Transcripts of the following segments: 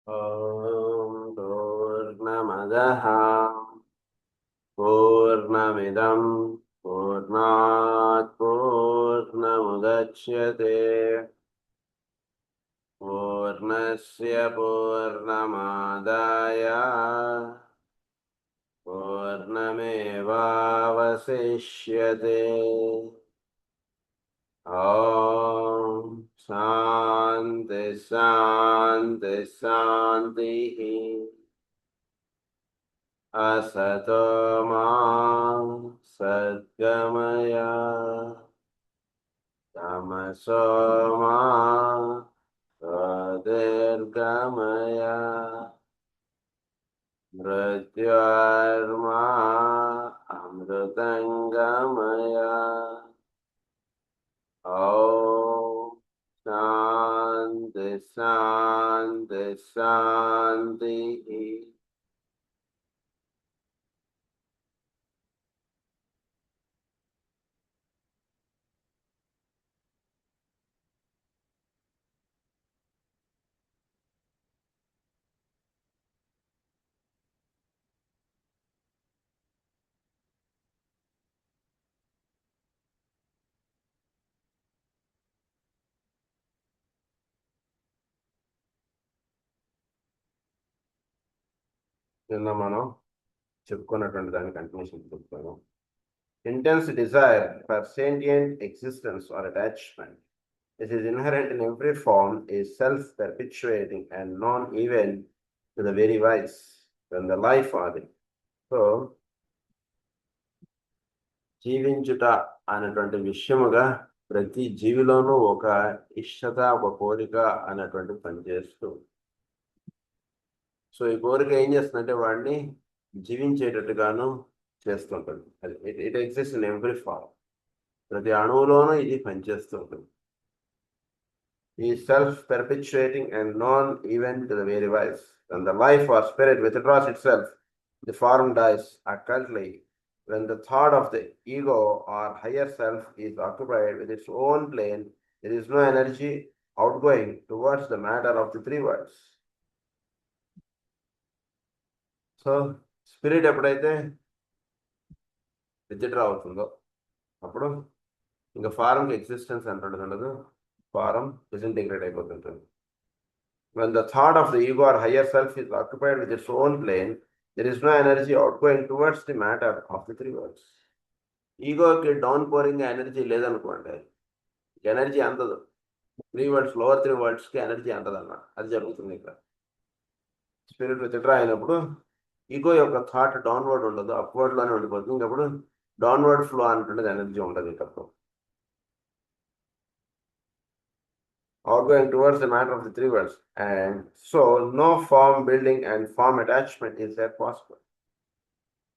ॐ पूर्णमदः पूर्णमिदं पूर्णात् पूर्णमुदच्यते पूर्णस्य पूर्णमादाय पूर्णमेवावशिष्यते। ॐ शान्ति शान्ति शान्तिः। असतो मा सद्गमय तमसो मा ज्योतिर्गमय मृत्योर्मा अमृतङ्गमय। ॐ शान्ति शान्ति शान्तिः। నిన్న మనం చెప్పుకున్నటువంటి దాని కంటిన్యూషన్ చెప్తాను. Intense desire for sentient existence or attachment, which is inherent in every form, is self-perpetuating and known even to the very wise when the life are it. So, జీవించుట అనేటువంటి విషయముగా ప్రతి జీవిలోనూ ఒక ఇష్టత, ఒక కోరిక అనేటువంటి పనిచేస్తూ, సో ఈ కోరిక ఏం చేస్తుందంటే వాడిని జీవించేటట్టుగాను చేస్తుంటుంది. అది it exist in every form. ప్రతి అణువులోనూ ఇది పనిచేస్తూ ఉంటుంది. ఈ self perpetuating and non even to the very vice. When the life or spirit withdraws itself, the form dies acutely. When the thought of the ego or higher self is occupied with its own plane, there is no energy outgoing towards the matter of the three worlds. So spirit ఎప్పుడైతే withdraw అవుతుందో అప్పుడు ఇంకా ఫారంకి existence అంటుండదు, ఉండదు. Form disintegrate అయిపోతుంటుంది. When the thought of the ego or higher self is occupied with its own plane, there is no energy outgoing towards the matter of the three worlds. ఈగోకి down pouring energy లేదనుకోండి, energy అందదు. Three worlds, lower three వర్డ్స్కి energy అందదన్న, అది జరుగుతుంది ఇక్కడ. Spirit withdraw అయినప్పుడు ego యొక్క థాట్ డౌన్వర్డ్ ఉండదు, అప్వర్డ్లోనే ఉండిపోతుంది. ఇంకప్పుడు డౌన్వర్డ్ ఫ్లో అంటుండేది, ఎనర్జీ ఉండదు ఇంకప్పుడు. Outgoing towards the matter of the three worlds, and so no form building and form attachment is there possible.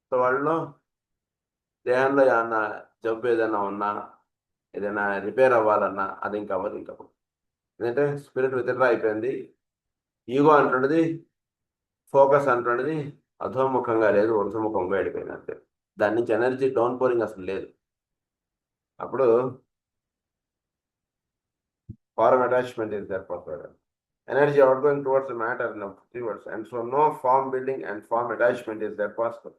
So వాళ్ళలో దేహంలో ఏమన్నా జబ్బు ఏదైనా ఉన్నా, ఏదైనా రిపేర్ అవ్వాలన్నా అది ఇంకా అవ్వదు ఇంకప్పుడు. ఎందుకంటే స్పిరిట్ విత్డ్రా అయిపోయింది. ఈగో అంటున్నది, ఫోకస్ అంటున్నది అధోముఖంగా లేదు, ఊర్ధముఖంగా వెళ్ళిపోయింది అంతే. దాని నుంచి ఎనర్జీ డౌన్ పోరింగ్ అసలు లేదు. అప్పుడు form attachment is there possible. Energy outgoing towards the matter in the three words, and so no form building and form attachment is there possible.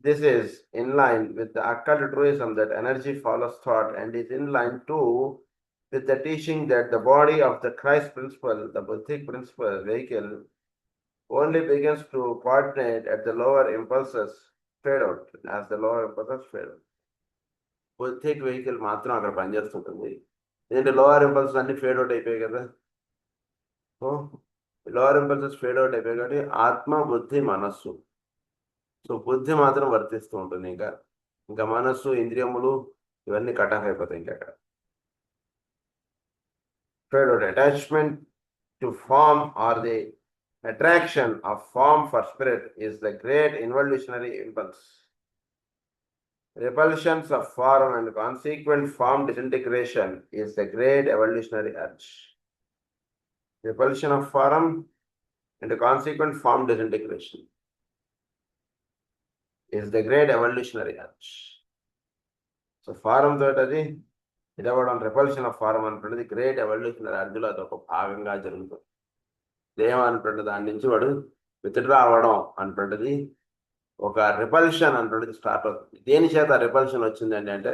This is in line with the occult truism that energy follows thought, and is in line too with the teaching that the body of the Christ principle, the Buddhic principle vehicle, only begins to coordinate at the lower impulses fade out, as the lower impulses fade out. Buddhic vehicle మాత్రం అక్కడ పనిచేస్తుంటుంది. ఎందుకంటే lower impulses అన్ని fade out అయిపోయాయి కదా. So lower impulses fade out అయిపోయాయి కాబట్టి ఆత్మ, బుద్ధి, మనస్సు. సో బుద్ధి మాత్రం వర్తిస్తూ ఉంటుంది. ఇంకా మనస్సు, ఇంద్రియములు ఇవన్నీ కట్ ఆఫ్ అయిపోతాయి. ఇంకా fade out. Attachment to form or the attraction of form for spirit is the great involutionary impulse. Repulsions of form and consequent form disintegration is the great evolutionary urge. Repulsion of form and consequent form disintegration is the great evolutionary urge. So form తోటి అది ఇదవ్వడం, repulsion of form అంటున్నది great evolutionary అర్జ్లో అదొక భాగంగా జరుగుతుంది. దేహం అనేటువంటి దాని నుంచి వాడు విత్డ్రా అవ్వడం అనేటువంటిది ఒక రిపల్షన్ అనేటువంటిది స్టార్ట్ అవుతుంది. దేని చేత రిపల్షన్ వచ్చిందండి అంటే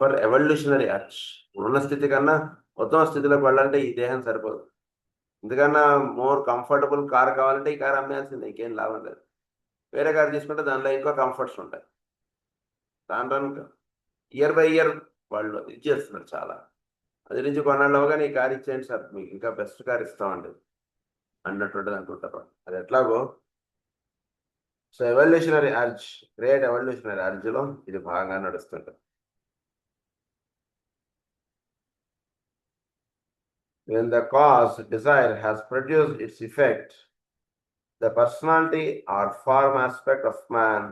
ఫర్ ఎవల్యూషనరీ అర్చ్. ఉన్న స్థితి కన్నా ఉత్తమ స్థితిలోకి వెళ్ళాలంటే ఈ దేహం సరిపోదు. ఎందుకన్నా మోర్ కంఫర్టబుల్ కార్ కావాలంటే ఈ కార్ అమ్మేయాల్సిందే, ఇంకేం లాభం లేదు. వేరే కార్ తీసుకుంటే దానిలో ఇంకో కంఫర్ట్స్ ఉంటాయి. దాని రాను ఇయర్ బై ఇయర్ వాళ్ళు ఇచ్చేస్తున్నారు చాలా. అది నుంచి కొన్నాళ్ళు అవగానే ఈ కార్ ఇచ్చేయండి సార్, మీకు ఇంకా బెస్ట్ కార్ ఇస్తామండి అన్నటువంటిది అనుకుంటారు. అది ఎట్లాగో so evolutionary urge, great evolutionary అర్జ్లో ఇది బాగా నడుస్తుంటుంది. When the cause desire has produced its effect, the personality or form aspect of man,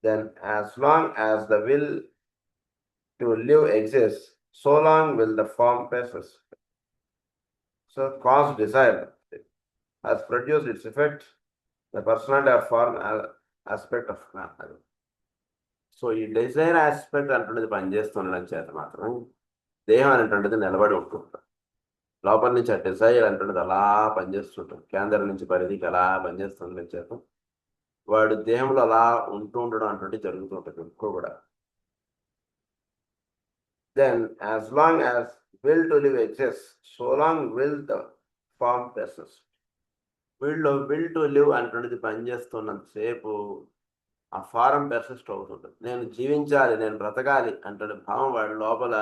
then as long as the will to live exists, so long will the form passes. So cause desire has produced its effect, the personality or form aspect of man. So ఈ Dzire aspect అంటున్నది పనిచేస్తుండడం చేత మాత్రం దేహం అనేటువంటిది నిలబడి ఉంటుంది. లోపల నుంచి ఆ డిజైర్ అంటున్నది అలా పనిచేస్తుంటుంది, కేంద్రం నుంచి పరిధికి అలా పనిచేస్తుండడం చేత వాడు దేహంలో అలా ఉంటూ ఉండడం అంటే జరుగుతుంటుంది ఎక్కువ కూడా. Then as long as will to live exist, so long will the form persist. వీళ్ళు విల్ టు లివ్ అంటున్నది పనిచేస్తున్నంతసేపు ఆ ఫారం పెర్సిస్ట్ అవుతుంటుంది. నేను జీవించాలి, నేను బ్రతకాలి అంటే భావం వాడి లోపల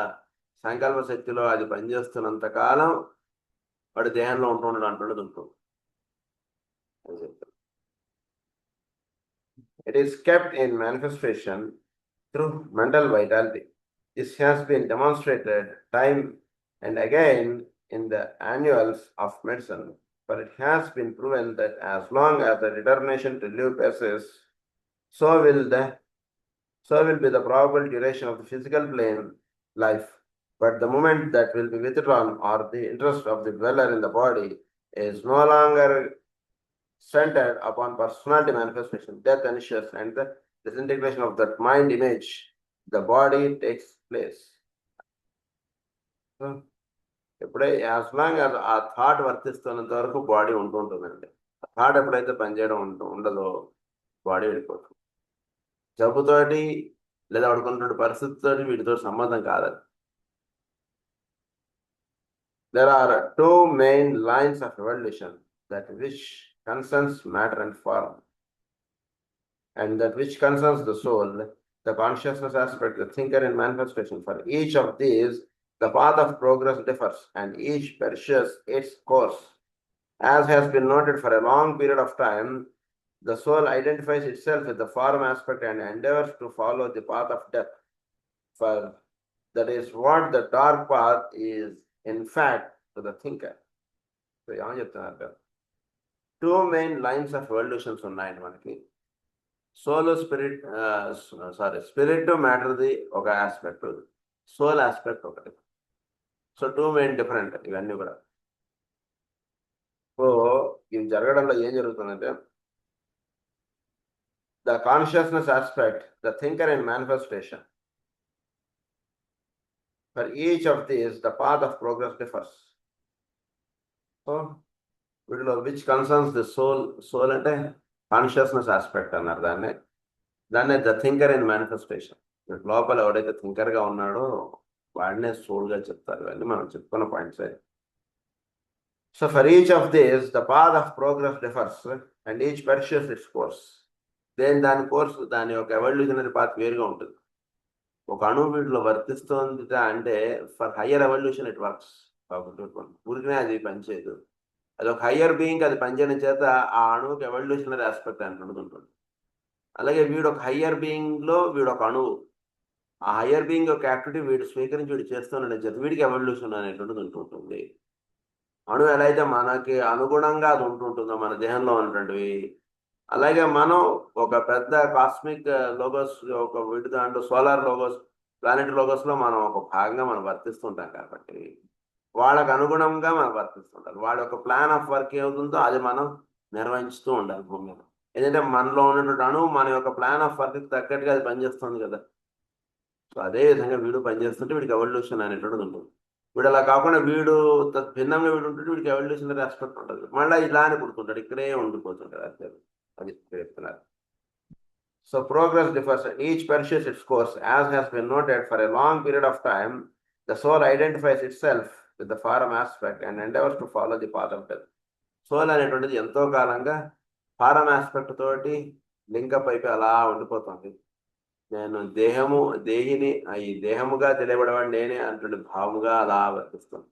సంకల్ప శక్తిలో అది పనిచేస్తున్నంత కాలం వాడి దేహంలో ఉంటుండడం అంటున్నది ఉంటుంది. It is kept in manifestation through mental vitality. This has been demonstrated time and again in the annuals of medicine, but it has been proven that as long as the determination to live persists, so will be the probable duration of the physical plane life. But the moment that will be withdrawn or the interest of the dweller in the body is no longer centered upon personality manifestation, death initiates, and the disintegration of that mind image, the body takes place. ఎప్పుడే as long as ఆ thought వర్తిస్తున్నంత వరకు body ఉంటుంటుందండి. ఆ thought ఎప్పుడైతే పనిచేయడం ఉండదో body వెళ్ళిపోతుంది. జబ్బుతోటి లేదా వాడుకున్నటువంటి పరిస్థితితో వీటితో సంబంధం కాదు. There are two main lines of evolution, that which concerns matter and form, and that which concerns the soul, the consciousness aspect, the thinker and manifestation. For each of these, the path of progress differs, and each pursues its course. As has been noted, for a long period of time, the soul identifies itself with the form aspect and endeavors to follow the path of death. For that is what the dark path is, in fact, to the thinker. So, ఏమని చెప్తున్నారు? Two main lines of evolutions ఉన్నాయండి మనకి. Soul spirit, spirit మ్యాటర్ది ఒక aspect, soul aspect ఒకటి. So two main different ఇవన్నీ కూడా. So ఇవి జరగడంలో ఏం జరుగుతుందంటే, the consciousness aspect, the thinker and manifestation. For each of these, the path of progress differs. So, which concerns the soul అంటే consciousness aspect అన్నారు దాన్నే the thinker and manifestation. లోపల ఎవడైతే థింకర్గా ఉన్నాడో వాడినే సోల్గా చెప్తారు. ఇవన్నీ మనం చెప్పుకున్న points. So for each of this the path of progress differs and each pursues its course. దాని కోర్సు, దాని యొక్క ఎవల్యూషనరీ పాత్ వేరుగా ఉంటుంది. ఒక అణువు వీటిలో వర్తిస్తుంది అంటే for higher evolution it works. ఊరికనే అది పనిచేయదు. అది ఒక హయ్యర్ బీయింగ్ అది పనిచేయడం చేత ఆ అణువుకి ఎవల్యూషనరీ ఆస్పెక్ట్ అంటున్నది ఉంటుంది. అలాగే వీడు ఒక హయ్యర్ బీయింగ్లో వీడు ఒక అణువు. ఆ హయ్యర్ బీయింగ్ యొక్క యాక్టివిటీ వీడు స్వీకరించి వీడు చేస్తుండడం చేత వీడికి ఎవల్యూషన్ అనేటువంటిది ఉంటుంటుంది. అణువు ఎలా అయితే మనకి అనుగుణంగా అది ఉంటుంటుందో మన దేహంలో ఉన్నటువంటివి, అలాగే మనం ఒక పెద్ద కాస్మిక్ లోగోస్, ఒక వీటి దాంట్లో సోలార్ లోగోస్, ప్లానెట్ లోగోస్లో మనం ఒక భాగంగా మనం వర్తిస్తుంటాం కాబట్టి వాళ్ళకు అనుగుణంగా మనం వర్తిస్తుంటాం. వాళ్ళ యొక్క ప్లాన్ ఆఫ్ వర్క్ ఏమవుతుందో అది మనం నిర్వహించుతూ ఉండాలి భూమి మీద. ఎందుకంటే మనలో ఉన్నటువంటి అణువు మన యొక్క ప్లాన్ ఆఫ్ వర్క్కి తగ్గట్టుగా అది పనిచేస్తుంది కదా. సో అదే విధంగా వీడు పనిచేస్తుంటే వీడికి ఎవల్యూషన్ అనేటువంటిది ఉంటుంది. వీడు అలా కాకుండా వీడు భిన్నంగా వీడు ఉంటుంటే వీడికి ఎవల్యూషనరీ ఆస్పెక్ట్ ఉంటుంది, మళ్ళీ ఇలానే పుడుతుంటాడు, ఇక్కడే ఉండిపోతుంటాడు. అంతే, అది చెప్తున్నారు. So progress differs, each pursues its course. As has been noted, for a long period of time, the soul identifies itself with the form aspect and endeavors to follow the path of death. Soul అనేటువంటిది ఎంతో కాలంగా form aspect తోటి link up అయిపోయి అలా ఉండిపోతుంది. నేను దేహిని ఈ దేహముగా తెలియబడేవాడు నేనే అంటుండే భావముగా అలా వర్తిస్తుంది.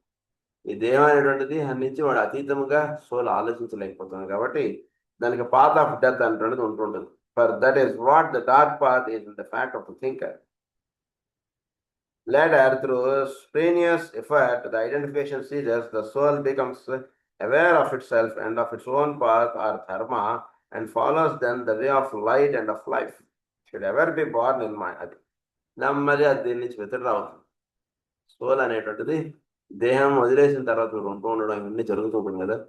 ఈ దేహం అనేటువంటిది నుంచి వాడు అతీతముగా సోల్ ఆలోచించలేకపోతుంది, కాబట్టి దానికి పాత్ ఆఫ్ డెత్ అనేటువంటిది ఉంటుంటుంది. For that is what the dark path is in the fact of the thinker. Later, through strenuous effort, the identification ceases, the soul becomes aware of itself and of its own path or dharma, and follows then the way of light and of life. Should ever be born in mind. అది నెమ్మది అది దీని నుంచి వెతరావుతుంది. Soul అనేటువంటిది దేహం వదిలేసిన తర్వాత ఉంటూ ఉండడం ఇవన్నీ జరుగుతూ ఉంటుంది కదా.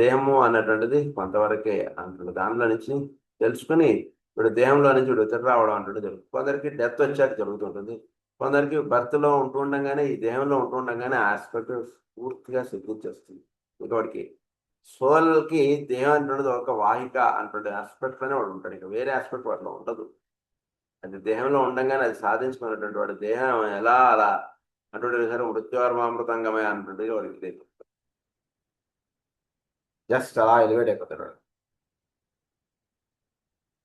దేహము అన్నటువంటిది కొంతవరకే అంటుంది, దానిలో నుంచి తెలుసుకుని వీడు దేహంలో నుంచి వీడు వెతరు రావడం అంటుంటే జరుగుతుంది. కొందరికి డెత్ వచ్చాక జరుగుతుంటుంది, కొందరికి బర్త్లో ఉంటూ ఉండగానే ఈ దేహంలో ఉంటూ ఉండగానే ఆస్పెక్ట్ పూర్తిగా సిద్ధించేస్తుంది. ఇంకోటికి సోల్కి దేహం అంటున్నది ఒక వాహిక అంటుండే ఆస్పెక్ట్ లోనే వాడు ఉంటాడు, ఇక వేరే ఆస్పెక్ట్ వాటిలో ఉండదు. అది దేహంలో ఉండగానే అది సాధించుకున్నటువంటి వాడు దేహం ఎలా అలా అంటుండే సరే మృత్యువర్మామృతంగమే అంటుండే వాడికి తెలియదు, జస్ట్ అలా ఎలివేట్ అయిపోతాడు వాడు.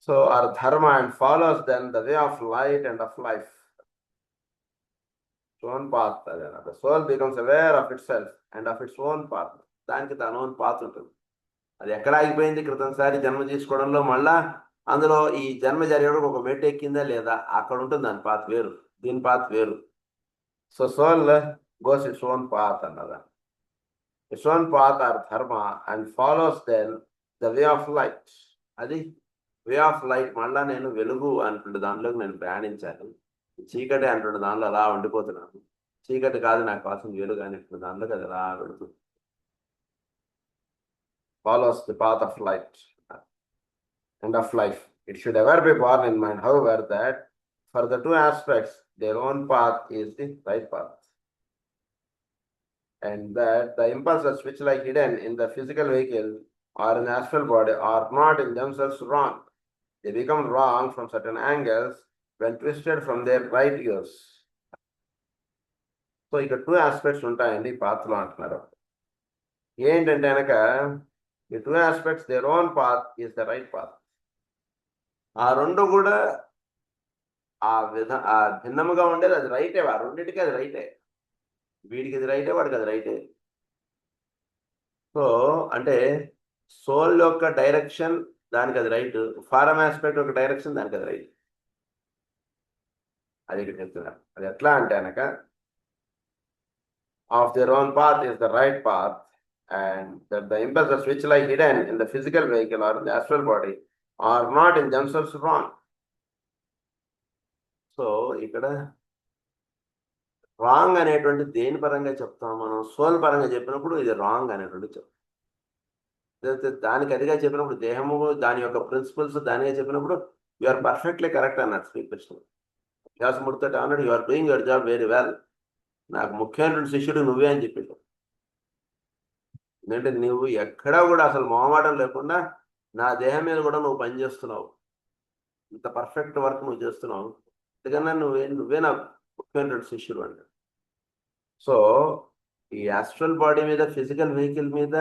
So our dharma and follows then the way of light and of life. Own path. The soul becomes aware of itself and of its own path. దానికి తన ఓన్ పాత్ ఉంటుంది. అది ఎక్కడ ఆగిపోయింది క్రితంసారి జన్మ తీసుకోవడంలో, మళ్ళా అందులో ఈ జన్మ జరిగేటప్పుడు ఒక మెట్టు ఎక్కిందా లేదా అక్కడ ఉంటుంది, దాని పాత్ వేరు, దీని పాత్ వేరు. So soul goes its own path అన్నదా, its own path or dharma and follows then the way of light. అది వే ఆఫ్ లైట్, మళ్ళా నేను వెలుగు అంటుండే దానిలోకి నేను ప్రయాణించాను. చీకటి అంటుండే దానిలో అలా ఉండిపోతున్నాను, చీకటి కాదు నాకు కావాల్సిన వెలుగు అనేటువంటి దానిలోకి అది అలా వెళుతుంది. Follows the path of light and of life. It should ever be borne in mind, however, that for the two aspects, their own path is the right path. And that the impulses which lie hidden in the physical vehicle or in the astral body are not in themselves wrong. They become wrong from certain angles when twisted from their right use. So, ఇక్కడ two aspects ఉంటాయండి పాత్రలో అంటున్నారు. ఏంటంటే కనుక ఈ two aspects their own path is the right path. ఆ రెండు కూడా ఆ భిన్నముగా ఉండేది అది రైటే, ఆ రెండింటికి అది రైటే. వీడికి అది రైటే, వాడికి అది రైటే. సో అంటే సోల్ యొక్క డైరెక్షన్ దానికి అది రైట్, ఫారం ఆస్పెక్ట్ యొక్క డైరెక్షన్ దానికి అది రైట్. అది ఇక్కడ చెప్తున్నారు. అది ఎట్లా అంటే కనుక of their own path is the right path and that the impulses which lie hidden in the physical vehicle or in the astral body are not in themselves wrong. So ఇక్కడ wrong అనేటువంటి దేని పరంగా చెప్తాం మనం, soul పరంగా చెప్పినప్పుడు ఇది wrong అనేటువంటి చెప్తాం. దానికి అదిగా చెప్పినప్పుడు దేహము దాని యొక్క ప్రిన్సిపల్స్ దానిగా చెప్పినప్పుడు యు ఆర్ పర్ఫెక్ట్లీ కరెక్ట్ అన్నాడు శ్రీకృష్ణ. వ్యాసమూర్తి అన్నాడు you are doing your job very well, నాకు ముఖ్యమైనటువంటి శిష్యుడు నువ్వే అని చెప్పాడు. ఎందుకంటే నువ్వు ఎక్కడా కూడా అసలు మొహమాటం లేకుండా నా దేహం మీద కూడా నువ్వు పనిచేస్తున్నావు, ఇంత పర్ఫెక్ట్ వర్క్ నువ్వు చేస్తున్నావు, అందుకన్నా నువ్వే నా ముఖ్యమైనటువంటి శిష్యుడు అంటాడు. సో ఈ ఆస్ట్రల్ బాడీ మీద ఫిజికల్ వెహికల్ మీద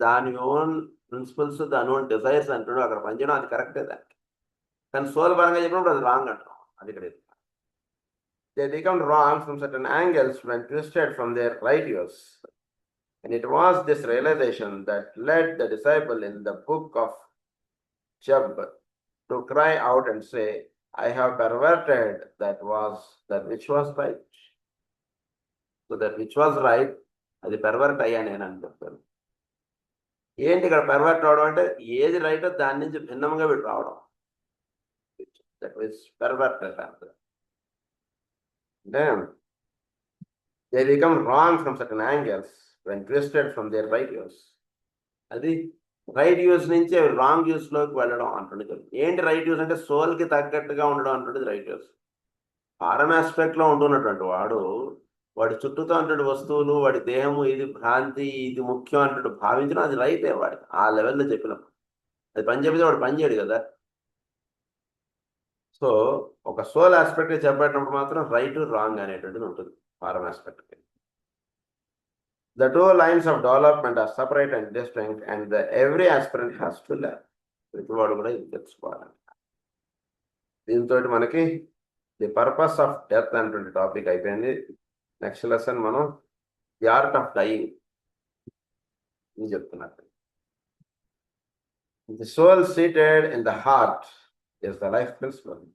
దాని ఓన్ ప్రిన్సిపల్స్ దాని ఓన్ డిజైర్స్ అంటాడు, అక్కడ పనిచేయడం అది కరెక్టే దానికి. కానీ సోల్ పరంగా చెప్పినప్పుడు అది రాంగ్ అంటాం. అది ఇక్కడ they become wrong from certain angles when twisted from their right use. And it was this realization that led the disciple in the book of Job to cry out and say, I have perverted that which was right. So that which was right, అది పెర్వర్ట్ అయ్యా నేను అని చెప్తాను. ఏంటి ఇక్కడ పెర్వర్ట్ అవడం అంటే ఏది రైటో దాని నుంచి భిన్నంగా వీడు రావడం, దట్ వాస్ పెర్వర్టెడ్ అంటే they become wrong from certain angles when twisted from their right use. అది రైట్ యూస్ నుంచి రాంగ్ యూస్ లోకి వెళ్ళడం అంటుండదు. ఏంటి రైట్ యూస్ అంటే సోల్ కి తగ్గట్టుగా ఉండడం అంటుండదు రైట్ యూస్. ఫారం ఆస్పెక్ట్ లో ఉంటున్నటువంటి వాడు వాడి చుట్టూతో అంటాడు వస్తువులు, వాడి దేహము, ఇది భ్రాంతి, ఇది ముఖ్యం అంటాడు భావించడం, అది రైటే వాడికి ఆ లెవెల్లో చెప్పినప్పుడు. అది పని చెబితే వాడు పని చేయడు కదా. సో ఒక సోల్ ఆస్పెక్ట్ చెప్పేటప్పుడు మాత్రం రైట్ రాంగ్ అనేటువంటిది ఉంటుంది form aspect. The two lines of development are separate and distinct, and every aspirant has to learn. ప్రతి వాడు కూడా ఇది తెలుసుకోవాలి. దీంతో మనకి ది పర్పస్ ఆఫ్ డెత్ అనేటువంటి టాపిక్ అయిపోయింది. నెక్స్ట్ లెసన్ మనం ది ఆర్ట్ ఆఫ్ డైయింగ్ అని చెప్తున్నారు. The soul seated in the heart is the life principle.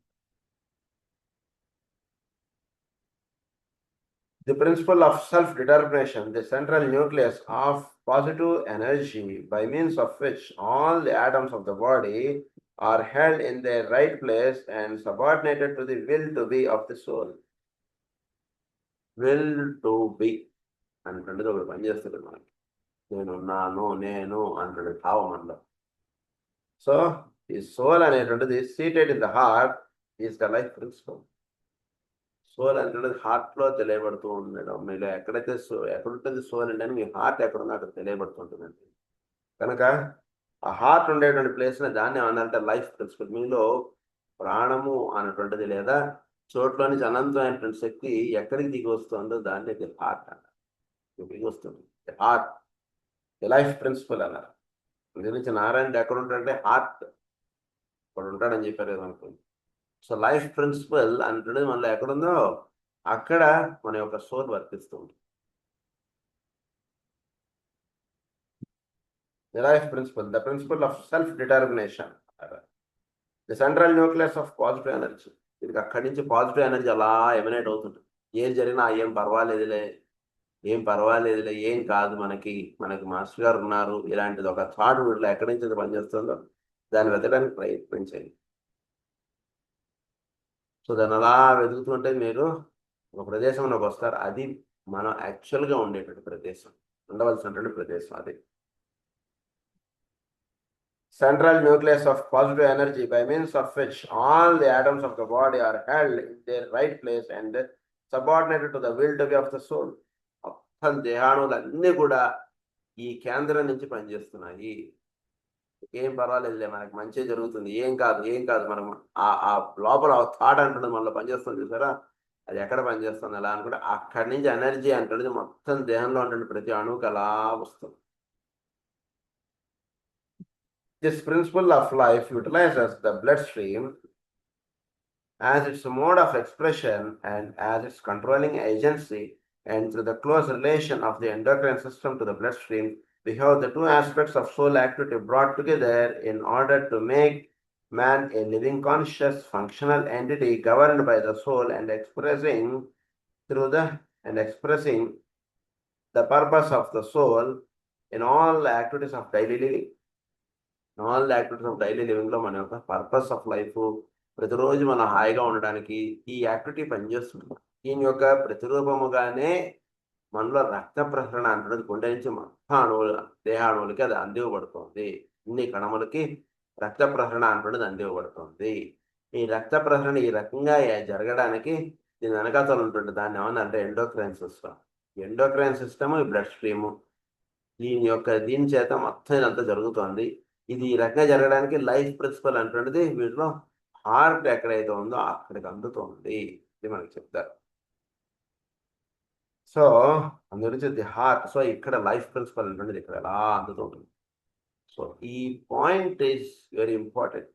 The principle of self-determination, the central nucleus of positive energy by means of which all the atoms of the body are held in their right place and subordinated to the will to be of the soul. Will to be అంటుండేది ఒకటి పనిచేస్తుంది మనకి. నేను అంటుండే భావం మనలో. So ఈ soul అనేటువంటిది seated in the heart is the life principle. Soul అంటే హార్ట్ లో తెలియబడుతూ ఉండడం. మీలో ఎక్కడుంటుంది సోల్ అంటే మీ హార్ట్ ఎక్కడుందో అక్కడ తెలియబడుతుంటుందండి. కనుక ఆ హార్ట్ ఉండేటువంటి ప్లేస్ దాన్ని ఏమన్నారంటే లైఫ్ ప్రిన్సిపల్. మీలో ప్రాణము అనేటువంటిది లేదా చోట్ల నుంచి అనంతమైనటువంటి శక్తి ఎక్కడికి దిగి వస్తుందో దాన్ని హార్ట్ అన్నారు. దిగి వస్తుంది హార్ట్, లైఫ్ ప్రిన్సిపల్ అన్నారు. గురించి నారాయణ ఎక్కడ ఉంటాడంటే హార్ట్ అక్కడ ఉంటాడని చెప్పారు కదా అనుకోండి. సో లైఫ్ ప్రిన్సిపల్ అంటే మనలో ఎక్కడుందో అక్కడ మన యొక్క సోల్ వర్తిస్తుంది. The life principle, the principle of self-determination, the central nucleus of positive energy. ఇది అక్కడి నుంచి పాజిటివ్ ఎనర్జీ అలా ఎమినేట్ అవుతుంది. ఏం జరిగినా ఏం పర్వాలేదులే, ఏం కాదు, మనకి మాస్టర్ గారు ఉన్నారు, ఇలాంటిది ఒక థాట్ వీటిలో ఎక్కడి నుంచి పనిచేస్తుందో దాన్ని వెతకడానికి ప్రయత్నించండి. సో దాన్ని అలా వెతుకుతుంటే మీరు ఒక ప్రదేశంలోకి వస్తారు. అది మనం యాక్చువల్గా ఉండేటువంటి ప్రదేశం, ఉండవలసినటువంటి ప్రదేశం. అది central nucleus of positive energy by means of which all the atoms of the body are held in their right place and subordinated to the will to be of the soul. మొత్తం దేహాణులన్నీ కూడా ఈ కేంద్రం నుంచి పనిచేస్తున్నాయి. ఏం పర్వాలేదులే, మనకి మంచి జరుగుతుంది, ఏం కాదు మనం ఆ లోపల థాట్ అంటున్నది మనలో పనిచేస్తుంది చూసారా, అది ఎక్కడ పనిచేస్తుంది అలా అనుకుంటే అక్కడి నుంచి ఎనర్జీ అంటున్నది మొత్తం దేహంలో ఉంటుంది ప్రతి అణువుకి అలా వస్తుంది. This principle of life utilizes the bloodstream as its mode of expression and as its controlling agency, and through the close relation of the endocrine system to the bloodstream, we have the two aspects of soul activity brought together in order to make man a living, conscious, functional entity governed by the soul and expressing the purpose of the soul in all the activities of daily living. All activities of daily living లో మన యొక్క purpose of life ప్రతిరోజు మనం హాయిగా ఉండడానికి ఈ activity పనిచేస్తుంది. దీని యొక్క ప్రతిరూపముగానే మనలో రక్త ప్రసరణ అంటున్నది గుండె నుంచి మొత్తం దేహాణువులకి అది అందివ్వబడుతుంది. ఇన్ని కణములకి రక్త ప్రసరణ అంటున్నది అందివ్వబడుతుంది. ఈ రక్త ప్రసరణ ఈ రకంగా జరగడానికి దీని వెనకాతలు ఉంటుంది. దాన్ని ఏమన్నా ఎండోక్రైన్ సిస్టమ్. ఎండోక్రైన్ సిస్టమ్, ఈ బ్లడ్ స్ట్రీము, దీని చేత మొత్తం ఇదంతా జరుగుతుంది. ఇది ఈ రకంగా జరగడానికి లైఫ్ ప్రిన్సిపల్ అంటున్నది వీటిలో హార్ట్ ఎక్కడైతే ఉందో అక్కడికి అందుతుంది ఇది మనకి చెప్తారు. సో అందుగురించి ది హార్ట్. సో ఇక్కడ లైఫ్ ప్రిన్సిపల్ అంటున్నది ఇక్కడ ఎలా అందుతూ ఉంటుంది. సో ఈ పాయింట్ ఈస్ వెరీ ఇంపార్టెంట్.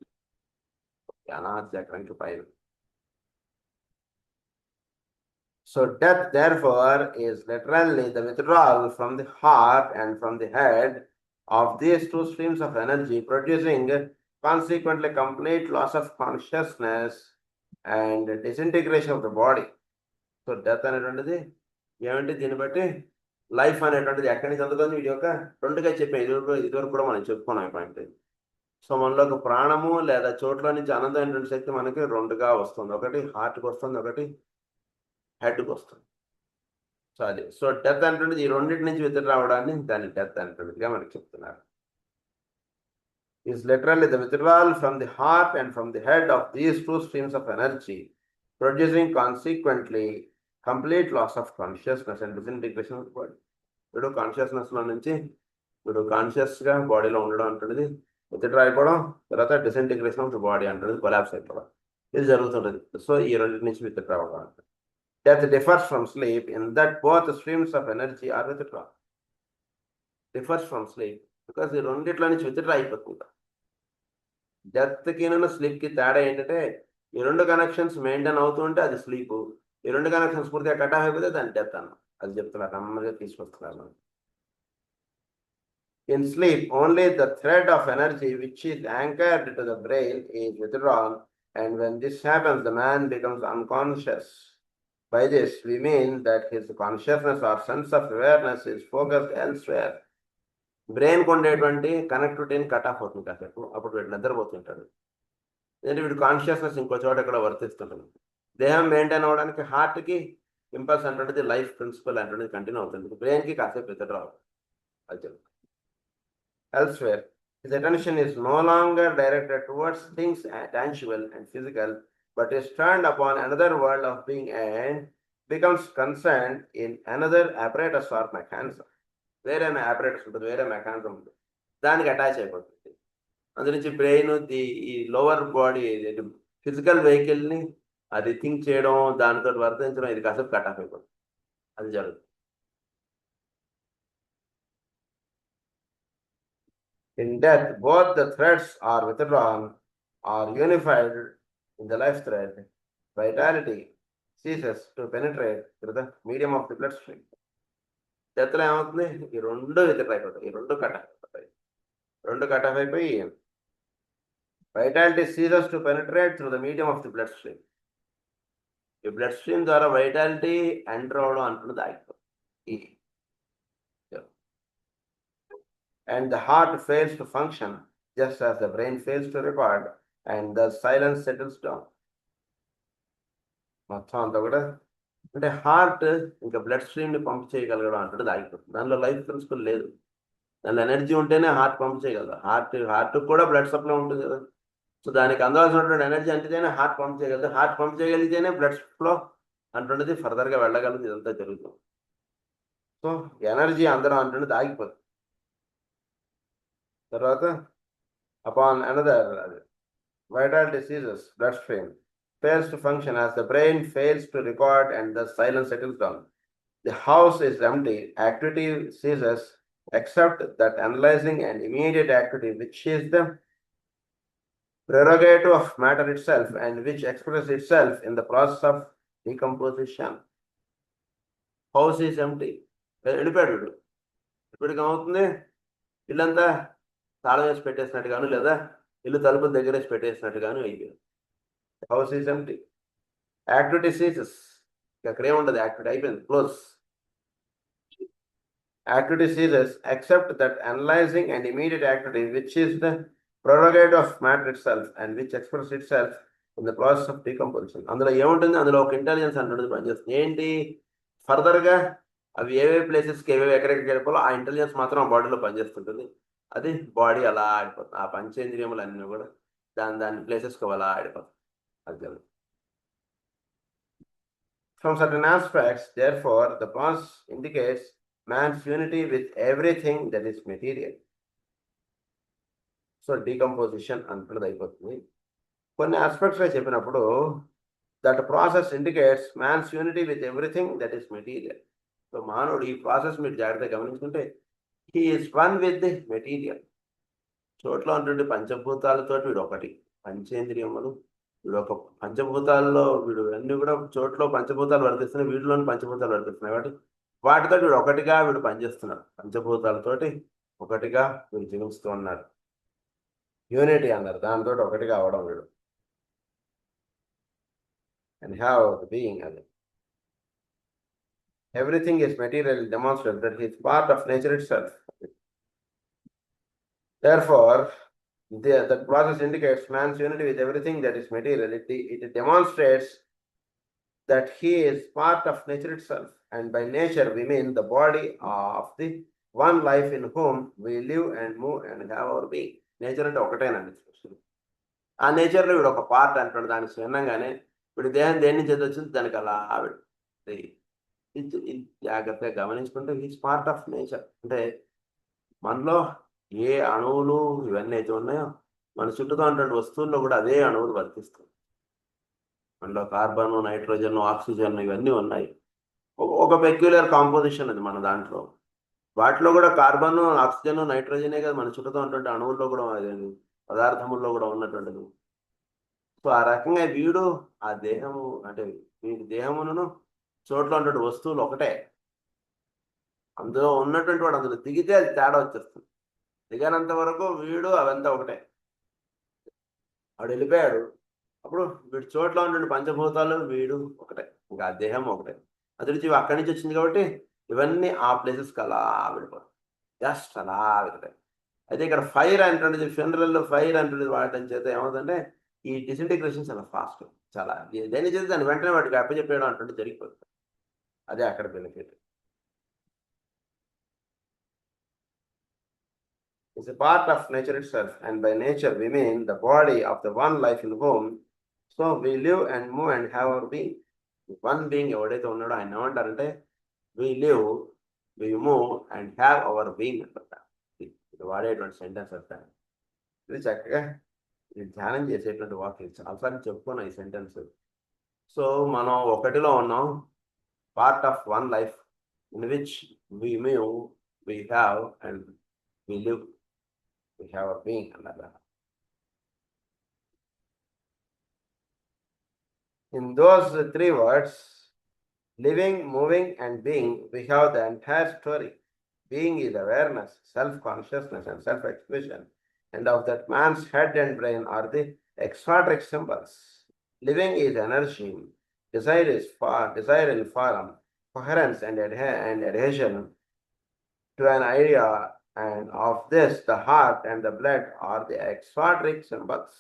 అనాథ చక్రానికి పైన. So death therefore is literally the withdrawal from the heart and from the head of these two streams of energy, producing consequently complete loss of consciousness and disintegration of the body. So death అనేటువంటిది ఏమంటే దీన్ని బట్టి life అనేటువంటిది ఎక్కడి నుంచి అందుతుంది. వీడి యొక్క రెండుగా చెప్పాను, ఇదివరకు కూడా మనం చెప్పుకున్నాం ఈ పాయింట్. సో మనలో ఒక ప్రాణము లేదా చోట్ల నుంచి అనంతమైనటువంటి శక్తి మనకి రెండుగా వస్తుంది. ఒకటి హార్ట్కి వస్తుంది, ఒకటి హెడ్కి వస్తుంది. సో అది సో డెత్ అంటున్నది ఈ రెండింటి నుంచి విత్డ్రా రావడాన్ని దాన్ని డెత్ అంటున్నదిగా మనకి చెప్తున్నారు. is literally the withdrawal from the heart and from the head of these two streams of energy, producing consequently complete loss of consciousness and disintegration of body. వీడు కాన్షియస్నెస్లో నుంచి వీడు కాన్షియస్గా బాడీలో ఉండడం అంటున్నది, విత్డ్రా అయిపోవడం, తర్వాత డిసింటిగ్రేషన్ ఆఫ్ ది బాడీ అంటున్నది, కొలాప్స్ అయిపోవడం, ఇది జరుగుతుంటుంది. సో ఈ రెండింటి నుంచి విత్డ్రా అవ్వడం. Death differs from sleep in that both streams of energy are withdrawn. Differs from sleep because ఈ రెండిట్లో నుంచి విత్డ్రా అయిపోతుంది. డెత్కి స్లీప్కి తేడా ఏంటంటే ఈ రెండు కనెక్షన్స్ మెయింటైన్ అవుతుంటే అది స్లీప్, ఈ రెండు కనెక్షన్స్ పూర్తిగా కట్ ఆఫ్ అయిపోతే దాన్ని డెత్ అన్న. అది చెప్తున్నారు, నెమ్మదిగా తీసుకొస్తున్నారు. In sleep, only the thread of energy which is anchored to the brain is withdrawn, and when this happens, the man becomes unconscious. By this, we mean that his consciousness or sense of awareness is focused elsewhere. Brain ఉండేటువంటి కనెక్టివిటీని cut off అవుతుంది కాసేపు, అప్పుడు వీడు నిద్రపోతుంటాడు. ఎందుకంటే వీడు consciousness ఇంకో చోట ఇక్కడ వర్తిస్తుంటుంది. దేహం మెయింటైన్ అవ్వడానికి హార్ట్కి ఇంపల్స్ అంటుంటుంది, లైఫ్ ప్రిన్సిపల్ అంటుంటుంది కంటిన్యూ అవుతుంది. బ్రెయిన్కి కాసేపు నిద్ర రావు. అది చెప్తుంది. Elsewhere, his attention is no longer directed towards things tangible and physical, but is turned upon another world of being and becomes concerned in another apparatus or mechanism. వేరే apparatus ఉంటుంది, వేరే mechanism ఉంటుంది, దానికి అటాచ్ అయిపోతుంది. అందు నుంచి brain ఈ lower body physical వెహికల్ని అది థింక్ చేయడం, దానితో వర్తించడం, ఇది కాసేపు కట్ ఆఫ్ అయిపోతుంది. అది జరుగుతుంది. In death, both the threads are withdrawn or unified in the life thread. Vitality ceases to penetrate through the medium of the bloodstream. డెత్లో ఏమవుతుంది, ఈ రెండు విత్డ్రా అయిపోతాయి, ఈ రెండు కట్ ఆఫ్ అయిపోతాయి. రెండు కట్ ఆఫ్ అయిపోయి vitality ceases to penetrate through the medium of the bloodstream. ఈ బ్లడ్ స్ట్రీమ్ ద్వారా వైటాలిటీ ఎంటర్ అవడం అంటున్నది ఆగిపోతుంది. And the heart fails to function just as the brain fails to record, and the silence settles down. మొత్తం అంతా కూడా అంటే heart ఇంకా బ్లడ్ స్ట్రీమ్ని పంప్ చేయగలగడం అంటున్నది ఆగిపోతుంది. దానిలో లైఫ్ ప్రిన్సిపల్ లేదు. దానిలో ఎనర్జీ ఉంటేనే హార్ట్ పంప్ చేయగలదు. హార్ట్ కూడా బ్లడ్ సప్లై ఉంటుంది కదా. సో దానికి అందవలసినటువంటి ఎనర్జీ అంటేనే హార్ట్ పంప్ చేయగలదు. హార్ట్ పంప్ చేయగలిగితేనే బ్లడ్ ఫ్లో అంటున్నది ఫర్దర్గా వెళ్ళగలదు. ఇదంతా జరుగుతుంది. సో ఎనర్జీ అందరం అంటున్నది ఆగిపోతుంది. తర్వాత upon another vitality ceases, bloodstream fails to function as the brain fails to record, and the silence settles down. The house is empty, activity ceases, except that analyzing and immediate activity which is the prerogative of matter itself and which expresses itself in the process of decomposition. House is empty. వెళ్ళిపోయాడు. ఇప్పటికి ఏమవుతుంది, ఇల్లంతా తాళం వేసి పెట్టేసినట్టుగాను, లేదా ఇల్లు తలుపులు దగ్గరేసి పెట్టేసినట్టుగాను అయిపోయింది. House is empty, activity ceases, అక్కడ ఏముండదు, యాక్టివిటీ అయిపోయింది, close. Activity ceases except that analysing and immediate activity which is the prerogative of matter itself and which express itself in the process of decomposition. అందులో ఏముంటుంది, అందులో ఒక intelligence అంటున్నది పనిచేస్తుంది. ఏంటి, ఫర్దర్గా అవి ఏవే ప్లేసెస్కి ఏవేవి ఎక్కడెక్కడికి వెళ్ళిపోవాలో ఆ ఇంటెలిజెన్స్ మాత్రం ఆ బాడీలో పనిచేస్తుంటుంది. అది బాడీ అలా ఆడిపోతుంది. ఆ పంచేంద్రియములు అన్నీ కూడా దాని ప్లేసెస్కి అలా ఆడిపోతుంది. అది జరుగుతుంది. From certain aspects, therefore, the process indicates man's unity with everything that is material. So decomposition అంటున్నది అయిపోతుంది. కొన్ని ఆస్పెక్ట్స్గా చెప్పినప్పుడు that process indicates man's unity with everything that is material. So మానవుడు ఈ ప్రాసెస్ మీరు జాగ్రత్తగా గమనించుకుంటే he is one with the material. చోట్ల ఉంటుండే పంచభూతాలతో వీడు ఒకటి, పంచేంద్రియములు వీడు ఒక పంచభూతాల్లో వీడు అన్ని కూడా చోట్ల పంచభూతాలు వర్తిస్తున్నాయి, వీటిలోని పంచభూతాలు వర్తిస్తున్నాయి. కాబట్టి వాటితో వీడు ఒకటిగా వీడు పనిచేస్తున్నాడు. పంచభూతాలతోటి ఒకటిగా వీడు జీవిస్తూ ఉన్నాడు. యూనిటీ అన్నారు, దానితో ఒకటిగా అవడం వీడు. అండ్ హ్యావ్ ద బీయింగ్ అది. Everything is material demonstrated that he is part of nature itself. Therefore, the process indicates man's unity with everything that is material. It demonstrates that he is part of nature itself. And by nature, we mean the body of the one life in whom we live and move and have our being. Nature అంటే ఒకటేనండి. ఆ నేచర్లో వీడు ఒక part అంటాడు. దానికి చిన్నంగానే వీడి దేహం దేని నుంచి వచ్చింది దానికి అలా ఇది జాగ్రత్తగా గమనించుకుంటే ఈజ్ పార్ట్ ఆఫ్ నేచర్. అంటే మనలో ఏ అణువులు ఇవన్నీ అయితే ఉన్నాయో మన చుట్టూతో ఉన్నటువంటి వస్తువుల్లో కూడా అదే అణువులు వర్తిస్తాయి. మనలో కార్బన్, నైట్రోజన్, ఆక్సిజన్ ఇవన్నీ ఉన్నాయి. ఒక పెక్యులర్ కాంపోజిషన్ అది మన దాంట్లో. వాటిలో కూడా కార్బన్, ఆక్సిజన్, నైట్రోజనే కదా మన చుట్టూతో ఉన్నటువంటి అణువుల్లో కూడా పదార్థముల్లో కూడా ఉన్నటువంటిది. సో ఆ రకంగా వీడు ఆ దేహము అంటే వీడి దేహమును చోట్ల ఉన్నటువంటి వస్తువులు ఒకటే. అందులో ఉన్నటువంటి వాడు అందులో దిగితే అది తేడా వచ్చేస్తుంది. దిగనంత వరకు వీడు అవంతా ఒకటే. వాడు వెళ్ళిపోయాడు, అప్పుడు వీడి చోట్ల ఉన్నటువంటి పంచభూతాలు వీడు ఒకటే, ఇంకా ఆ దేహం ఒకటే. అది నుంచి అక్కడి నుంచి వచ్చింది కాబట్టి ఇవన్నీ ఆ ప్లేసెస్కి అలా వెళ్ళిపోతాయి, జస్ట్ అలా వెళ్తాయి. అయితే ఇక్కడ ఫైర్ అంటున్నది ఫినరల్లో ఫైర్ అంటున్నది వాడటం చేత ఏమవుతుందంటే ఈ డిసింటిగ్రేషన్ చాలా ఫాస్ట్, చాలా దేని చేస్తే దాన్ని వెంటనే వాటికి అప్పచెప్పేయడం అంటుంటే జరిగిపోతుంది. అదే అక్కడ benefit. Is a part of nature itself, and by nature we mean the body of the one life in whom so we live and move and have our being. One being ఎవడైతే ఉన్నాడో ఆయన ఏమంటారంటే we live, we move and have our being అంటారు. ఇది వాడేటువంటి sentence అంటారు. ఇది చక్కగా ఇది ధ్యానం చేసేటువంటి వాక్యం. చాలాసార్లు చెప్పుకున్నాం ఈ సెంటెన్స్. సో మనం ఒకటిలో ఉన్నాం, part of one life in which we move, we have and we live. We have a being another. In those three words, living, moving, and being, we have the entire story. Being is awareness, self-consciousness, and self-expression. And of that, man's head and brain are the exoteric symbols. Living is energy, desire in form, coherence and adhesion to an idea. And of this, the heart and the blood are the exoteric symbols.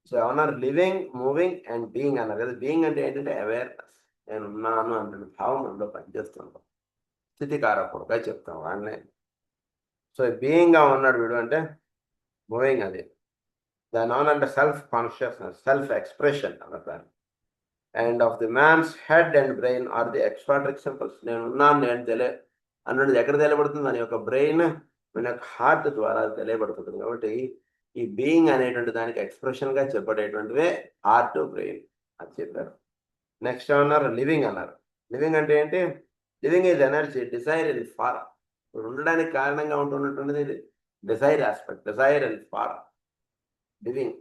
So ఏమన్నారు, living, moving and being అన్నారు కదా. Being అంటే ఏంటంటే awareness, నేను ఉన్నాను అంటే భావం అందులో పనిచేస్తుంటాం. స్థితికారకుడుగా చెప్తాం వాడినే. సో బీయింగ్గా ఉన్నాడు వీడు అంటే మూవింగ్, అది దాని ఏమనంటే సెల్ఫ్ కాన్షియస్నెస్, సెల్ఫ్ ఎక్స్ప్రెషన్ అన్నారు. And of the man's head and brain are the exoteric symbols. నేను ఉన్నాను నేను అన్నది ఎక్కడ తెలియబడుతుంది, దాని యొక్క బ్రెయిన్, మన యొక్క హార్ట్ ద్వారా తెలియబడుతుంది. కాబట్టి ఈ బీయింగ్ అనేటువంటి దానికి ఎక్స్ప్రెషన్గా చెప్పేటటువంటివే హార్ట్, బ్రెయిన్, అది చెప్పారు. నెక్స్ట్ ఏమన్నారు, లివింగ్ అన్నారు. లివింగ్ అంటే ఏంటి, living is energy, desire in far. ఉండడానికి కారణంగా ఉంటున్నటువంటిది desire aspect, desire in far, living.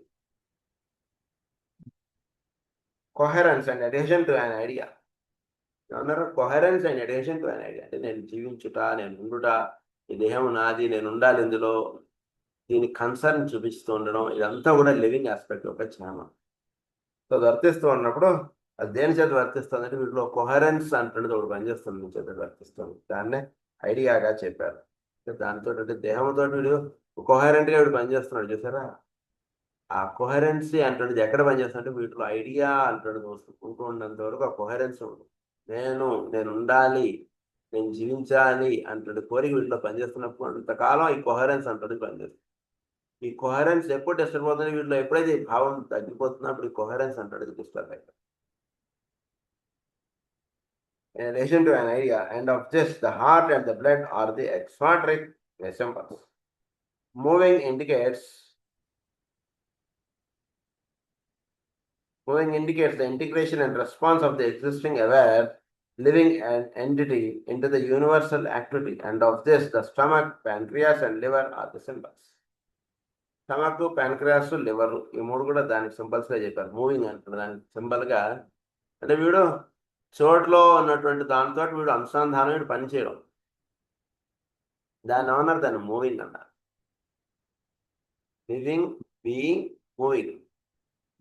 Coherence and addition to an idea. ఏమన్నారు, coherence and addition to an idea అంటే నేను జీవించుట, నేను ఉండుట, ఈ దేహం నాది, నేను ఉండాలి ఇందులో, దీనికి కన్సర్న్ చూపిస్తూ ఉండడం, ఇదంతా కూడా లివింగ్ ఆస్పెక్ట్ ఒక ఛామ. సో వర్తిస్తూ ఉన్నప్పుడు అది దేని చేత వర్తిస్తుంది అంటే వీటిలో కొహరెన్స్ అంటున్నది ఒకటి పనిచేస్తుంది, మీ చేత వర్తిస్తుంది. దాన్నే ఐడియాగా చెప్పారు. దాంతో అంటే దేహంతో వీడు కొహరెంట్గా వీడు పనిచేస్తున్నాడు చూసారా. ఆ కొహరెన్సీ అంటున్నది ఎక్కడ పనిచేస్తుందంటే వీటిలో ఐడియా అంటున్నది ఉంటూ ఉన్నంత వరకు ఆ కొహరెన్స్ ఉంటుంది. నేను ఉండాలి, నేను జీవించాలి అంటున్నది కోరిక వీటిలో పనిచేస్తున్నప్పుడు అంతకాలం ఈ కొహరెన్స్ అంటున్నది పనిచేస్తుంది. ఈ కొహరెన్స్ ఎప్పుడు డిస్టర్బ్ అవుతుంది వీటిలో, ఎప్పుడైతే ఈ భావం తగ్గిపోతుందో అప్పుడు ఈ కొహరెన్స్ అంటాడు డిస్టర్బ్ అవుతుంది. In relation to an idea, and of this, the heart and the blood are the exoteric symbols. Moving indicates the integration and response of the existing aware living entity into the universal activity, and of this, the stomach, pancreas, and liver are the symbols. Stomach, pancreas, liver, ఈ మూడు కూడా దానికి సింబల్స్గా చెప్పారు. Moving అంటారు దానికి సింబల్గా. అంటే వీడు చోట్లో ఉన్నటువంటి దాంతో వీడు అనుసంధానం, వీడు పనిచేయడం, దాన్ని ఏమన్నారు, దాన్ని మూవింగ్ అన్నారు. Living, being, moving.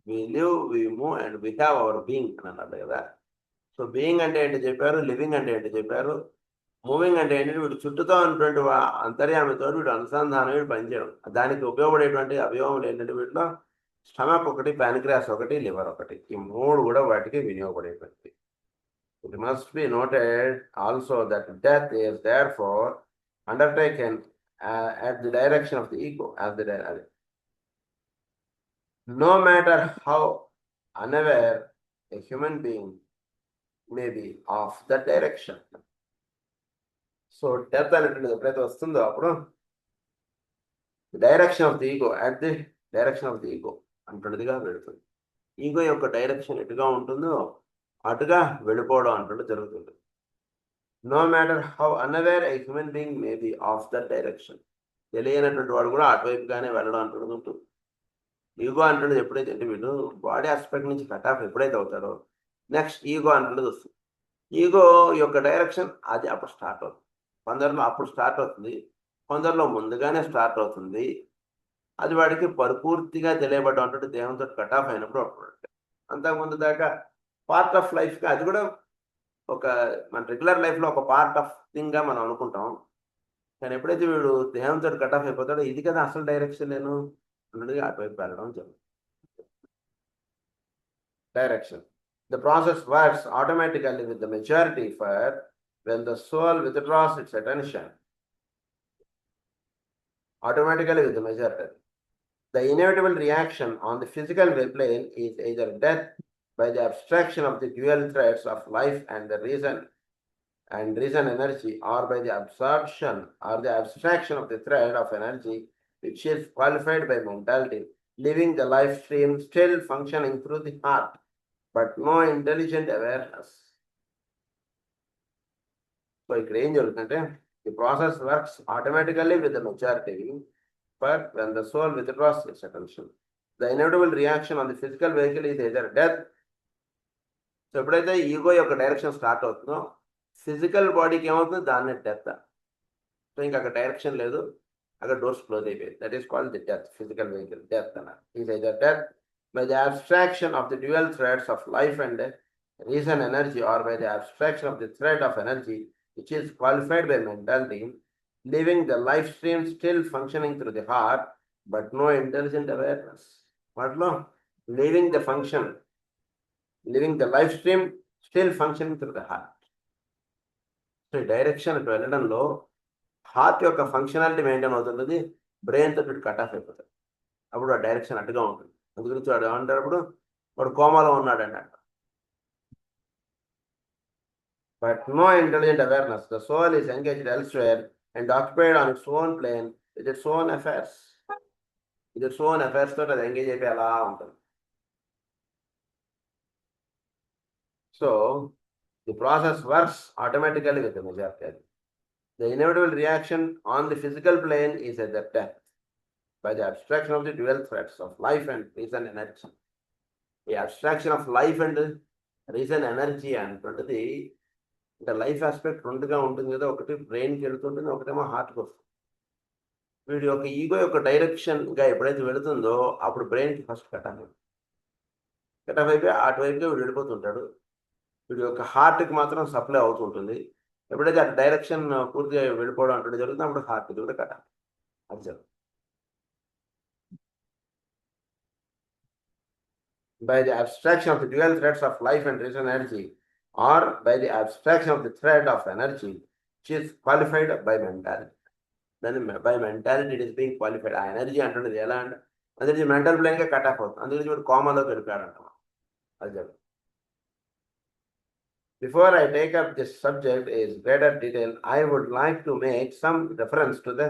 We live, we move and we have our being అని అన్నారు కదా. సో బీయింగ్ అంటే ఏంటి చెప్పారు, లివింగ్ అంటే ఏంటి చెప్పారు, మూవింగ్ అంటే ఏంటంటే వీడు చుట్టూతో ఉన్నటువంటి అంతర్యామితో వీడు అనుసంధానం, వీడు పనిచేయడం. దానికి ఉపయోగపడేటువంటి అవయవములు ఏంటంటే వీటిలో స్టమక్ ఒకటి, ప్యాన్క్రియాస్ ఒకటి, లివర్ ఒకటి, ఈ మూడు కూడా వాటికి వినియోగపడేటువంటి. It must be noted also that death is therefore undertaken at the direction of the ego, as no matter how unaware a human being may be of that direction. So death అనేటువంటిది ఎప్పుడైతే వస్తుందో అప్పుడు direction of the ego at the direction of the ego అంటున్నదిగా వెళుతుంది. Ego యొక్క direction ఎటుగా ఉంటుందో అటుగా వెళ్ళిపోవడం అంటుండే జరుగుతుంది. No matter how unaware a human being may be of that direction, తెలియనటువంటి వాడు కూడా అటువైపుగానే వెళ్ళడం అంటున్నది ఉంటుంది. ఈగో అంటున్నది ఎప్పుడైతే అంటే వీడు బాడీ ఆస్పెక్ట్ నుంచి కట్ ఆఫ్ ఎప్పుడైతే అవుతాడో నెక్స్ట్ ఈగో అంటున్నది వస్తుంది. ఈగో యొక్క డైరెక్షన్ అది అప్పుడు స్టార్ట్ అవుతుంది. కొందరిలో అప్పుడు స్టార్ట్ అవుతుంది, కొందరిలో ముందుగానే స్టార్ట్ అవుతుంది. అది వాడికి పరిపూర్తిగా తెలియబడ్డం అంటే దేహంతో కట్ ఆఫ్ అయినప్పుడు అప్పుడు అంతకుముందు దాకా పార్ట్ ఆఫ్ లైఫ్గా అది కూడా ఒక మన రెగ్యులర్ లైఫ్లో ఒక పార్ట్ ఆఫ్ థింగ్గా మనం అనుకుంటాం. కానీ ఎప్పుడైతే వీడు దేహంతో కట్ ఆఫ్ అయిపోతాడో ఇది కదా అసలు డైరెక్షన్ నేను అన్నది అటువైపు వెళ్ళడం జరుగుతుంది. Direction. The process works automatically with the maturity for when the soul withdraws its attention. Automatically with the maturity. The inevitable reaction on the physical plane is either death by the abstraction of the dual threads of life and the reason energy, or by the absorption or the abstraction of the thread of energy which is qualified by mentality, leaving the life stream still functioning through the heart, but no intelligent awareness. So ఇక్కడ ఏం జరుగుతుందంటే the process works automatically with the maturity, but when the soul withdraws its attention, the inevitable reaction on the physical vehicle is either death. So ఎప్పుడైతే ego యొక్క direction start అవుతుందో physical బాడీకి ఏమవుతుంది, దాన్ని death. So ఇంకా అక్కడ direction లేదు, అక్కడ డోర్స్ క్లోజ్ అయిపోయింది. That is called the death. Physical vehicle death అన్నారు. Is either death by the abstraction of the dual threads of life and reason energy, or by the abstraction of the thread of energy which is qualified by mentality, leaving the life stream still functioning through the heart but no intelligent awareness. What no? Leaving the life stream still functioning through the heart. So direction అటు వెళ్ళడంలో heart యొక్క functionality maintain అవుతున్నది, brain తో cut off అయిపోతుంది. అప్పుడు ఆ direction అటుగా ఉంటుంది. అందు గురించి వాడు ఏమంటారు, అప్పుడు వాడు కోమాలో ఉన్నాడు అన్నట్టు. But no intelligent awareness. The soul is engaged elsewhere and occupied on its own plane with its own affairs. Its own affairs తోటి అది ఎంగేజ్ అయిపోయి అలా ఉంటుంది. So the process works automatically with the majority. The inevitable reaction on the physical plane is at the death by the abstraction of the dual threads of life and reason energy. The abstraction of life and reason energy అంటుంటది అంటే life aspect రెండుగా ఉంటుంది కదా, ఒకటి బ్రెయిన్కి వెళుతుంటుంది, ఒకటేమో హార్ట్కి వస్తుంది. వీడి యొక్క ఈగో యొక్క డైరెక్షన్గా ఎప్పుడైతే వెళుతుందో అప్పుడు బ్రెయిన్కి ఫస్ట్ కట్ ఆఫ్ అయిపోయి అటువైపుగా వీడు వెళ్ళిపోతుంటాడు. వీడి యొక్క హార్ట్కి మాత్రం సప్లై అవుతుంటుంది. ఎప్పుడైతే ఆ డైరెక్షన్ పూర్తిగా వెళ్ళిపోవడం అంటే జరుగుతుంది, అప్పుడు హార్ట్ కూడా కట్ ఆఫ్ అది జరుగుతుంది. By the abstraction of the dual threads of life and reason energy, or by the abstraction of the thread of energy which is qualified by mentality. Then by mentality it is being qualified. ఆ energy అంటున్నది ఎలా అంటే అందుకే mental plane గా cut off అవుతుంది. అందుకే వీడు కోమాలోకి వెళ్ళిపోయాడంట. అది జరుగుతుంది. Before I take up this subject in greater detail, I would like to make some reference to the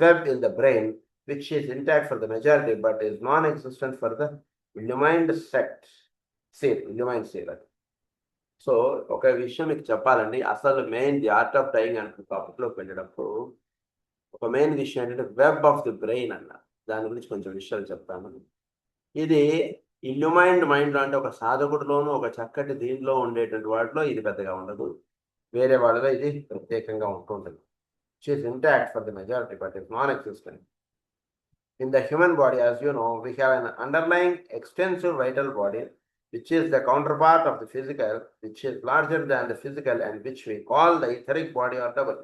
web in the brain which is intact for the majority but is non-existent for the illumined illumined seal. So ఒక విషయం మీకు చెప్పాలండి, అసలు main the art of dyeing అంటే టాపిక్లోకి వెళ్ళేటప్పుడు ఒక main విషయం ఏంటంటే వెబ్ ఆఫ్ ది బ్రెయిన్ అన్న దాని గురించి కొంచెం విషయాలు చెప్తాను. ఇది ఇల్యూమైన్డ్ మైండ్ అంటే ఒక సాధకుడిలోనూ ఒక చక్కటి దీనిలో ఉండేటువంటి వాటిలో ఇది పెద్దగా ఉండదు, వేరే వాళ్ళలో ఇది ప్రత్యేకంగా ఉంటుంటుంది. Which is intact for the majority but is non-existent. In the human body, as you know, we have an underlying extensive vital body which is the counterpart of the physical, which is larger than the physical and which we call the etheric body or double.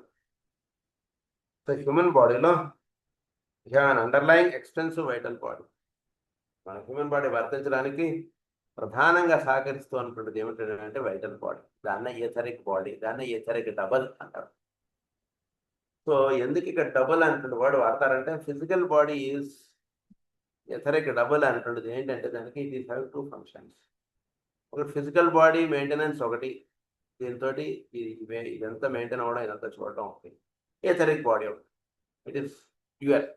So human body lo we have an underlying extensive vital body. మన human body వర్తించడానికి ప్రధానంగా సహకరిస్తూ అనుకుంటుంది ఏమిటంటే vital body, దాన్ని etheric body, దాన్ని etheric double అంటారు. సో ఎందుకు ఇక్కడ డబుల్ అంటున్న వాడు వాడతారంటే physical body is etheric double అంటుండదు. ఏంటంటే దానికి it is have two functions. ఒక ఫిజికల్ బాడీ మెయింటెనెన్స్ ఒకటి, దీంతో ఇదంతా మెయింటైన్ అవ్వడం, ఇదంతా చూడటం ఒకటి. ఏథరిక్ బాడీ ఒకటి, ఇట్ ఈస్ ప్యూర్.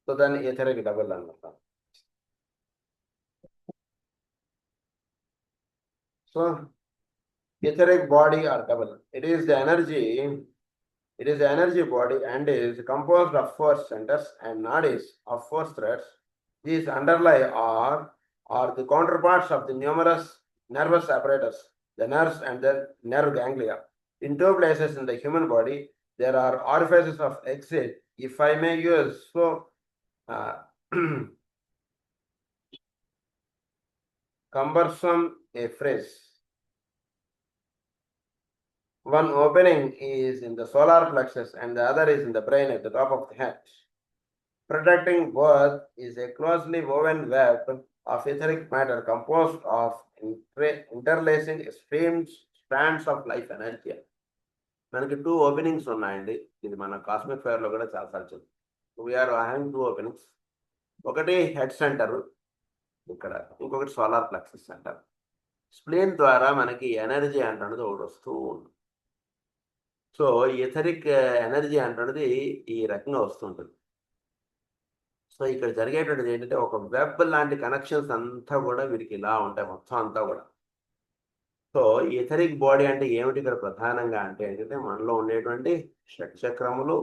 సో దాన్ని ఏథరిక్ డబుల్ అనమాట. So etheric body or double. It is the energy body and is composed of 4 centers and nadis of 4 threads. These underlie are the counterparts of the numerous nervous apparatus, the nerves and the nerve ganglia. In 2 places in the human body, there are orifices of exit. If I may use so cumbersome a phrase, one opening is in the solar plexus and the other is in the brain at the top of the head. Protecting both is a closely woven web of etheric matter composed of interlacing strands of life energy. మనకి 2 openings ఉన్నాయండి. ఇది మన cosmic fire లో కూడా చాలా సార్లు we are having 2 openings. ఒకటి head center ఇక్కడ, ఇంకొకటి సోలార్ ప్లెక్సస్ సెంటర్. స్ప్లీన్ ద్వారా మనకి ఎనర్జీ అంటున్నది ఒకటి వస్తూ ఉంటుంది. సో ఎథరిక్ ఎనర్జీ అంటున్నది ఈ రకంగా వస్తుంటుంది. సో ఇక్కడ జరిగేటువంటిది ఏంటంటే ఒక వెబ్ లాంటి కనెక్షన్స్ అంతా కూడా వీరికి ఇలా ఉంటాయి మొత్తం అంతా కూడా. సో ఎథరిక్ బాడీ అంటే ఏమిటి ఇక్కడ ప్రధానంగా అంటే ఏంటంటే మనలో ఉండేటువంటి షట్చక్రములు,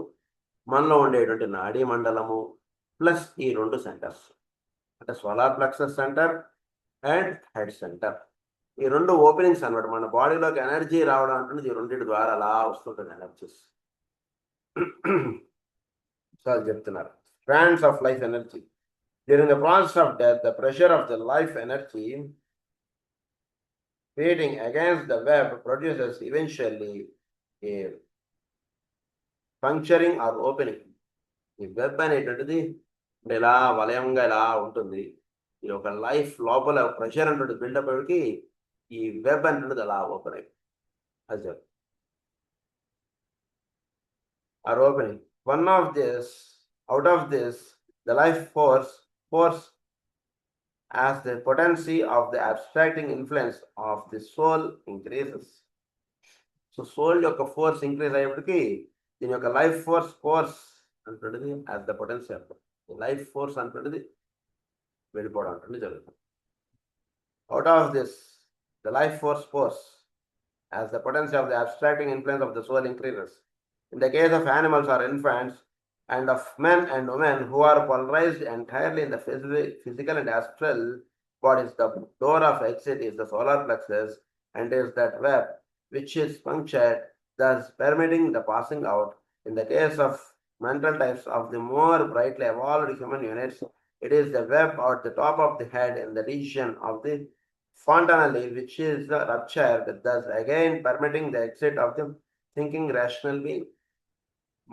మనలో ఉండేటువంటి నాడీ మండలము ప్లస్ ఈ 2 సెంటర్స్ అంటే solar plexus centre and head center. ఈ 2 ఓపెనింగ్స్ అన్నమాట. మన బాడీలోకి ఎనర్జీ రావడం అంటుంది ఈ 2 ద్వారా అలా వస్తుంటుంది ఎనర్జీస్. సో అది చెప్తున్నారు, strands of life energy. During the process of death, the pressure of the life energy beating against the web produces eventually a puncturing or opening. ఈ వెబ్ అనేటువంటిది ఇలా వలయంగా ఇలా ఉంటుంది. ఈ ఒక లైఫ్ లోపల ప్రెషర్ అంటుంది బిల్డప్ అయ్యి ఈ వెబ్ అంటున్నది అలా ఓపెన్ అయ్యి అది or opening. One of this out of this, the life force as the potency of the abstracting influence of the soul increases. So soul యొక్క ఫోర్స్ ఇంక్రీజ్ అయ్యేప్పటికీ దీని యొక్క లైఫ్ ఫోర్స్ అంటున్నది as the potency of life force అంటున్నది వెళ్ళిపోవడం అంటుంది జరుగుతుంది. Out of this, the life force as the potency of the abstracting influence of the soul increases. In the case of animals or infants, and of men and women who are polarized entirely in the physical and astral bodies, the door of exit is the solar plexus and is that web which is punctured, thus permitting the passing out. In the case of mental types of the more brightly evolved human units, it is the web at the top of the head in the region of the fontanelle which is ruptured, thus again permitting the exit of the thinking rational being.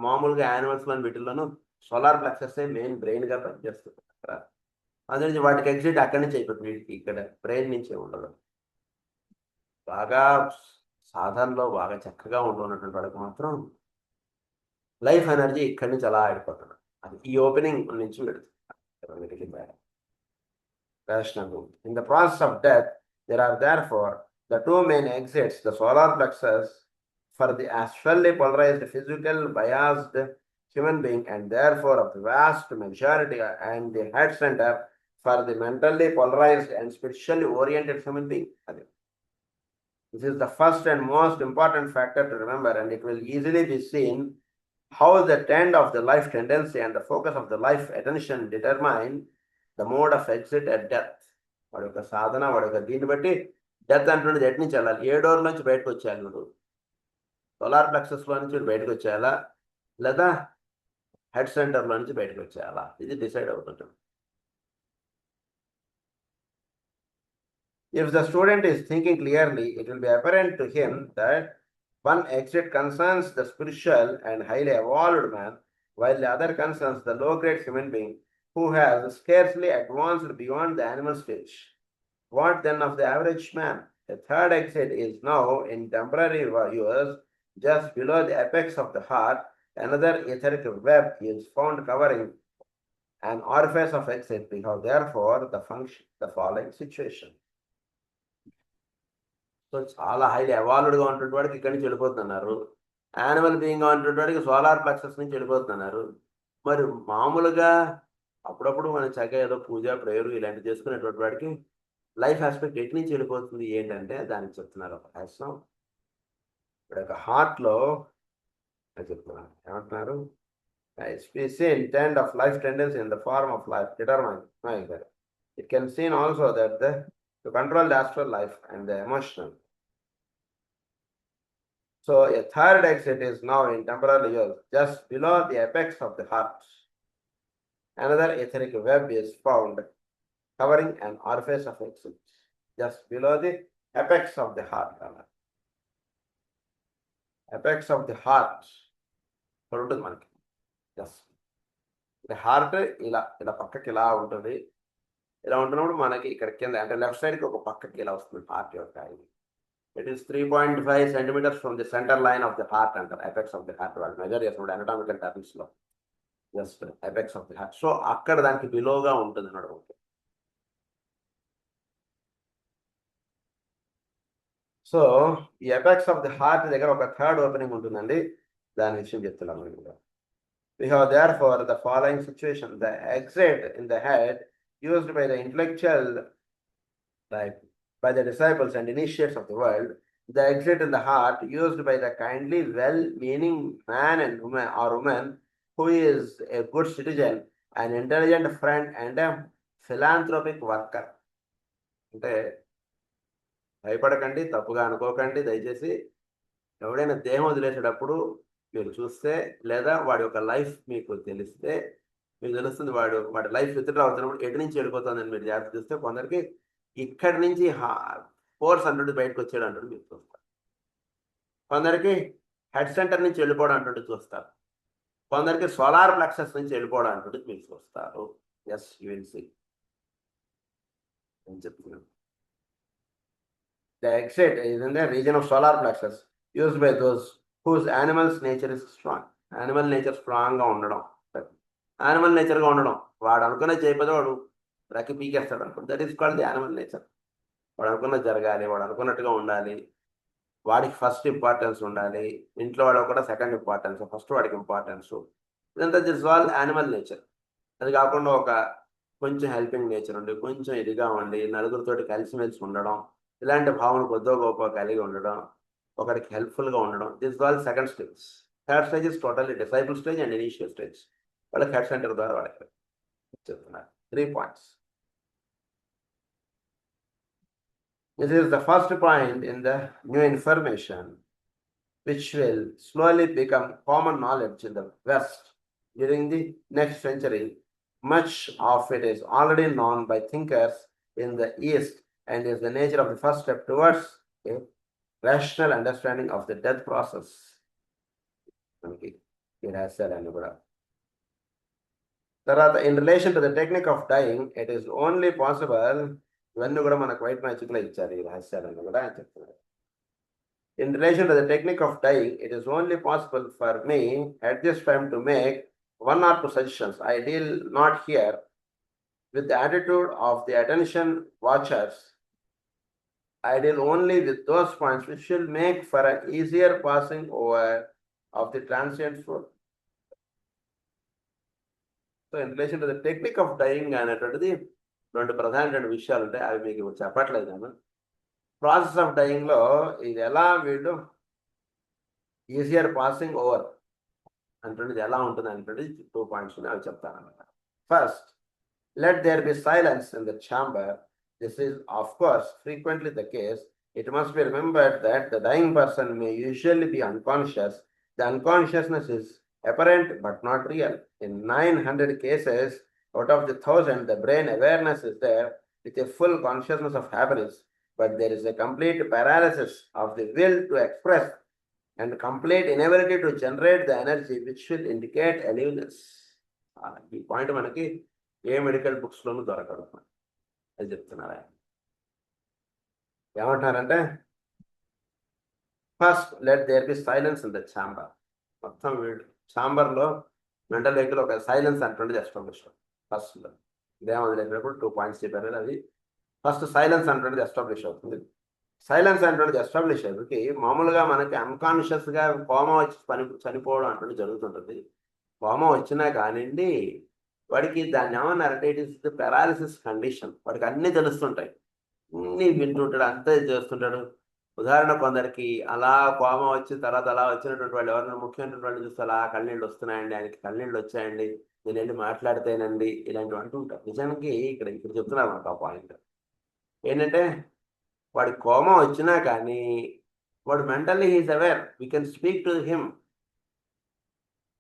మామూలుగా animals మన వీటిల్లోనూ solar plexus main బ్రెయిన్గా పనిచేస్తుంది. అదే నుంచి వాటికి exit అక్కడి నుంచి అయిపోతుంది. వీటికి ఇక్కడ బ్రెయిన్ నుంచే ఉండదు. బాగా సాధనలో బాగా చక్కగా ఉంటున్నటువంటి వాడికి మాత్రం లైఫ్ ఎనర్జీ ఇక్కడి నుంచి అలా ఆడిపోతుంది. అది ఈ ఓపెనింగ్ నుంచి పెడుతుంది. In the process of death, there are therefore the 2 main exits, the solar plexus for the astrally polarized physical biased human being and therefore of the vast majority, and the head center for the mentally polarized and spiritually oriented human being. This is the first and most important factor to remember, and it will easily be seen how the trend of the life tendency and the focus of the life attention determine the mode of exit at death. వాడి యొక్క సాధన, వాడి యొక్క దీన్ని బట్టి death అంటున్నది ఎటు నుంచి వెళ్ళాలి, ఏ డోర్ నుంచి బయటకు వచ్చేయాలి, నువ్వు సోలార్ ప్లెక్సస్లో నుంచి బయటకు వచ్చేయాలా లేదా హెడ్ సెంటర్లో నుంచి బయటకు వచ్చేయాలా, ఇది డిసైడ్ అవుతుంటుంది. If the student is thinking clearly, it will be apparent to him that one exit concerns the spiritual and highly evolved man, while the other concerns the low-grade human being who has scarcely advanced beyond the animal stage. What then of the average man? The third exit is now in temporary use just below the apex of the heart. Another etheric web is found covering an orifice of exit. We have therefore the following situation. So చాలా highly ఎవాల్వ్డ్గా ఉన్నటువంటి వాడికి ఇక్కడి నుంచి వెళ్ళిపోతున్నారు. Animal బీయింగ్గా ఉన్నటువంటి వాడికి solar plexus నుంచి వెళ్ళిపోతున్నారు. మరి మామూలుగా అప్పుడప్పుడు మనం చక్కగా ఏదో పూజ ప్రేయర్ ఇలాంటివి చేసుకునేటువంటి వాడికి లైఫ్ ఆస్పెక్ట్ ఎటు నుంచి వెళ్ళిపోతుంది ఏంటంటే దానికి చెప్తున్నారు ఒక రహస్యం. ఇప్పుడు ఒక హార్ట్లో చెప్తున్నారు ఏమంటున్నారు, we see intent of life tendency in the form of life determined. It can seen also that to control the astral life and the emotional. So a third exit is now in temporal use, just below the apex of the heart. Another etheric web is found covering an orifice of exit, just below the apex of the heart. Apex of the heart. ఉంటుంది మనకి yes heart ఇలా ఇలా పక్కకి ఇలా ఉంటుంది. ఇలా ఉంటున్నప్పుడు మనకి ఇక్కడ కింద అంటే లెఫ్ట్ సైడ్కి ఒక పక్కకి ఇలా వస్తుంది హార్ట్ యొక్క ఇది. It is 3.5 centimeters from the centre line of the heart అంటారు. ఎపెక్స్ ఆఫ్ ది హార్ట్ వాళ్ళు మెజర్ చేసినప్పుడు అనటామికల్ టర్మ్స్లో just apex of the heart. So అక్కడ దానికి బిలోగా ఉంటుంది అన్నాడు. సో ఈ ఎపెక్స్ ఆఫ్ ది హార్ట్ దగ్గర ఒక థర్డ్ ఓపెనింగ్ ఉంటుందండి. దాని విషయం చెప్తున్నాను. We have therefore the following situation: the exit in the head used by the intellectual, like by the disciples and initiates of the world, the exit in the heart used by the kindly, well-meaning man and woman or woman who is a good citizen, an intelligent friend and a philanthropic worker. అంటే భయపడకండి, తప్పుగా అనుకోకండి దయచేసి. ఎవడైనా దేహం వదిలేసేటప్పుడు మీరు చూస్తే లేదా వాడి యొక్క లైఫ్ మీకు తెలిస్తే మీకు తెలుస్తుంది వాడి లైఫ్ విత్డ్రా అవుతున్నప్పుడు ఎటు నుంచి వెళ్ళిపోతుందని మీరు జాగ్రత్త చూస్తే కొందరికి ఇక్కడి నుంచి ఫోర్స్ అంటుంటే బయటకు వచ్చేయడం అంటుంటే మీరు చూస్తారు. కొందరికి హెడ్ సెంటర్ నుంచి వెళ్ళిపోవడం అంటుంటే చూస్తారు. కొందరికి సోలార్ ప్లెక్సస్ నుంచి వెళ్ళిపోవడం అంటుంటే మీరు చూస్తారు. ఎస్ యూ విల్ సీ అని చెప్తున్నాను. The exit is in the region of solar plexus used by those whose animal's nature is strong. Animal nature స్ట్రాంగ్గా ఉండడం, యానిమల్ నేచర్గా ఉండడం. వాడు అనుకునే చేయకపోతే వాడు రక్కి పీకేస్తాడు అనుకో. That is called the animal nature. వాడు అనుకున్నది జరగాలి, వాడు అనుకున్నట్టుగా ఉండాలి, వాడికి ఫస్ట్ ఇంపార్టెన్స్ ఉండాలి. ఇంట్లో వాడు కూడా సెకండ్ ఇంపార్టెన్స్, ఫస్ట్ వాడికి ఇంపార్టెన్స్. ఇదంతా దిస్ ఆల్ యానిమల్ నేచర్. అది కాకుండా ఒక కొంచెం హెల్పింగ్ నేచర్ ఉండి, కొంచెం ఇదిగా ఉండి, నలుగురితోటి కలిసిమెలిసి ఉండడం, ఇలాంటి భావన కొద్దో గొప్ప కలిగి ఉండడం, ఒకరికి హెల్ప్ఫుల్గా ఉండడం. This all second stage. Third stage is totally disciple stage and initial stage. వాళ్ళకి హెడ్ సెంటర్ ద్వారా వాళ్ళకి చెప్తున్నారు 3 points. This is the first point in the new information which will slowly become common knowledge in the West during the next century. Much of it is already known by thinkers in the East and is the nature of the first step towards a rational understanding of the death process. In relation to the technique of dying, it is only possible. In relation to the technique of dying, it is only possible for me at this time to make 1 or 2 suggestions. I deal not here with the attitude of the attention watchers. I deal only with those points which will make for an easier passing over of the transient fruit. So in relation to the technique of dying అనేటువంటిది 2 ప్రధానమైన విషయాలు ఉంటాయి. అవి మీకు చెప్పట్లేదు. Process of డైయింగ్లో ఇది ఎలా వీళ్ళు ఈజియర్ పాసింగ్ ఓవర్ అంటుండేది ఎలా ఉంటుంది అనేటువంటిది 2 points అవి చెప్తాను అన్నమాట. First, let there be silence in the chamber. This is of course frequently the case. It must be remembered that the dying person may usually be unconscious. The unconsciousness is apparent but not real. In 900 cases out of the 1000, the brain awareness is there with a full consciousness of happiness, but there is a complete paralysis of the will to express and complete inability to generate the energy which will indicate aliveness. ఈ point మనకి ఏ medical బుక్స్లోనూ దొరకదు అది చెప్తున్నారా. ఏమంటున్నారంటే first let there be silence in the chamber. మొత్తం ఛాంబర్లో మెంటల్ వెహికల్ ఒక సైలెన్స్ అంటుండే ఎస్టాబ్లిష్. ఫస్ట్ ఇదే మొదలైనప్పుడు 2 పాయింట్స్ చెప్పారు. అది ఫస్ట్ సైలెన్స్ అంటున్నది ఎస్టాబ్లిష్ అవుతుంది. సైలెన్స్ అంటున్నది ఎస్టాబ్లిష్ అయ్యేకి మామూలుగా మనకి అన్కాన్షియస్గా కోమా వచ్చి చనిపోవడం అంటున్నది జరుగుతుంటుంది. కోమా వచ్చినా కానివ్వండి, వాడికి దాన్ని ఏమన్నారంటే it is the paralysis condition. వాడికి అన్నీ తెలుస్తుంటాయి, అన్నీ వింటుంటాడు, అంతే చేస్తుంటాడు. ఉదాహరణ కొందరికి అలా కోమా వచ్చిన తర్వాత అలా వచ్చినటువంటి వాళ్ళు ఎవరైనా ముఖ్యమైనటువంటి వాళ్ళు చూస్తే అలా కన్నీళ్ళు వస్తున్నాయండి, ఆయనకి కన్నీళ్ళు వచ్చాయండి, నేను వెళ్ళి మాట్లాడితేనండి, ఇలాంటివి అంటుంటారు. నిజానికి ఇక్కడ చెప్తున్నారు మనకు ఆ పాయింట్ ఏంటంటే, వాడి కోమా వచ్చినా కానీ వాడు mentally he's aware, we can speak to him.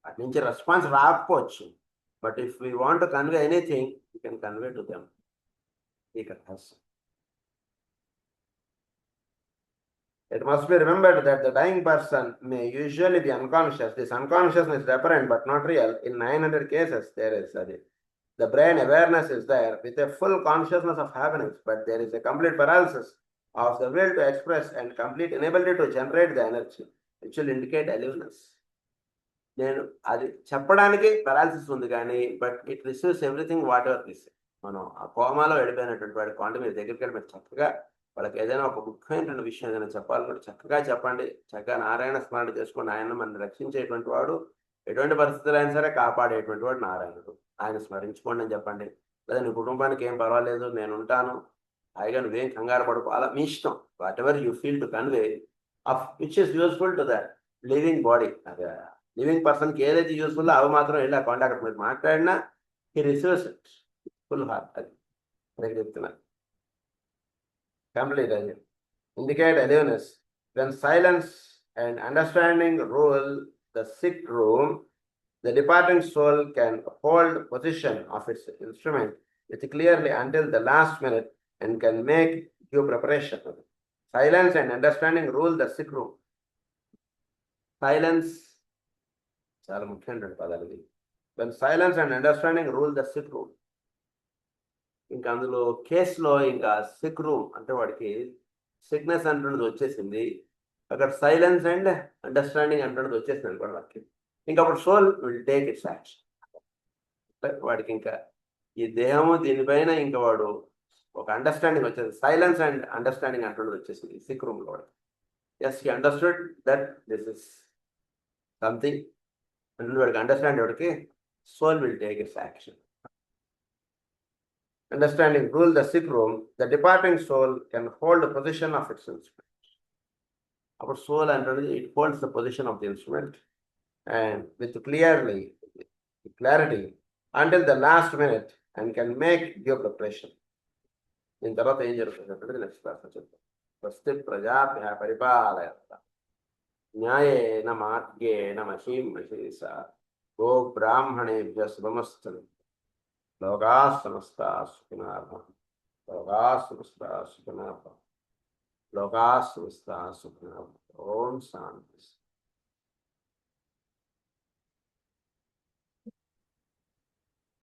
అటు నుంచి రెస్పాన్స్ రాకపోవచ్చు, but if we want to convey anything we can convey to them. It must be remembered that the dying person may usually be unconscious. This unconsciousness is apparent but not real. In 900 cases, there is the brain awareness is there with a full consciousness of happenings, but there is a complete paralysis of the will to express and complete inability to generate the energy, which will indicate aliveness. నేను అది చెప్పడానికి paralysis ఉంది కానీ but it receives everything what ever this. మనం ఆ కోమాలో వెళ్ళిపోయినటువంటి వాడి కాంటే మీరు దగ్గరికి వెళ్ళి మీరు చక్కగా వాళ్ళకి ఏదైనా ఒక ముఖ్యమైనటువంటి విషయం ఏదైనా చెప్పాలంటే చక్కగా చెప్పండి. చక్కగా నారాయణ స్మరణ చేసుకుని ఆయన మనల్ని రక్షించేటువంటి వాడు, ఎటువంటి పరిస్థితులు అయినా సరే కాపాడేటువంటి వాడు నారాయణుడు. ఆయన స్మరించుకోండి అని చెప్పండి. లేదా నీ కుటుంబానికి ఏం పర్వాలేదు, నేను ఉంటాను, హాయిగా నువ్వేం కంగారు పడుకో, అలా మీ ఇష్టం. What ever you feel to convey of which is useful to that living body. అదే లివింగ్ పర్సన్కి ఏదైతే యూస్ఫుల్ అవి మాత్రం వెళ్ళి ఆ కాంటాక్ట్ మీరు మాట్లాడినా he receives it full heart. అది చెప్తున్నాను. Complete as indicate aliveness. When silence and understanding rule the sick room, the departing soul can hold position of its instrument with clearly until the last minute and can make due preparation. Silence and understanding rule the sick room. Silence చాలా ముఖ్యమైనటువంటి పదాలు ఇది. When silence and understanding rule the sick room. ఇంకా అందులో కేసులో ఇంకా sick room అంటే వాడికి సిక్నెస్ అంటున్నది వచ్చేసింది, అక్కడ సైలెన్స్ అండ్ అండర్స్టాండింగ్ అంటున్నది వచ్చేసింది అనుకోండి వాడికి. ఇంకా అప్పుడు soul will take its action. వాడికి ఇంకా ఈ దేహము దీనిపైన ఇంకా వాడు ఒక అండర్స్టాండింగ్ వచ్చేది, సైలెన్స్ అండ్ అండర్స్టాండింగ్ అంటున్నది వచ్చేసింది సిక్ రూమ్లో వాడికి. Yes he understood that this is something అంటే వాడికి అండర్స్టాండ్ వాడికి soul will take its action. Understanding rule the sick room, the departing soul can hold the position of its instrument. Our soul and it holds the position of the instrument and with clarity until the last minute and can make due preparation. In తర్వాత ఏం జరుగుతుంది next class చెప్తాం. స్వస్తి ప్రజాభ్యః పరిపాలయంతాం న్యాయేన మార్గేణ మహీం మహీషా go బ్రాహ్మణేభ్యః శుభమస్తు. లోకాః సమస్తాః సుఖినః భవంతు. లోకాః సమస్తాః సుఖినః భవంతు. లోకాః సమస్తాః సుఖినః భవంతు. ఓం శాంతి.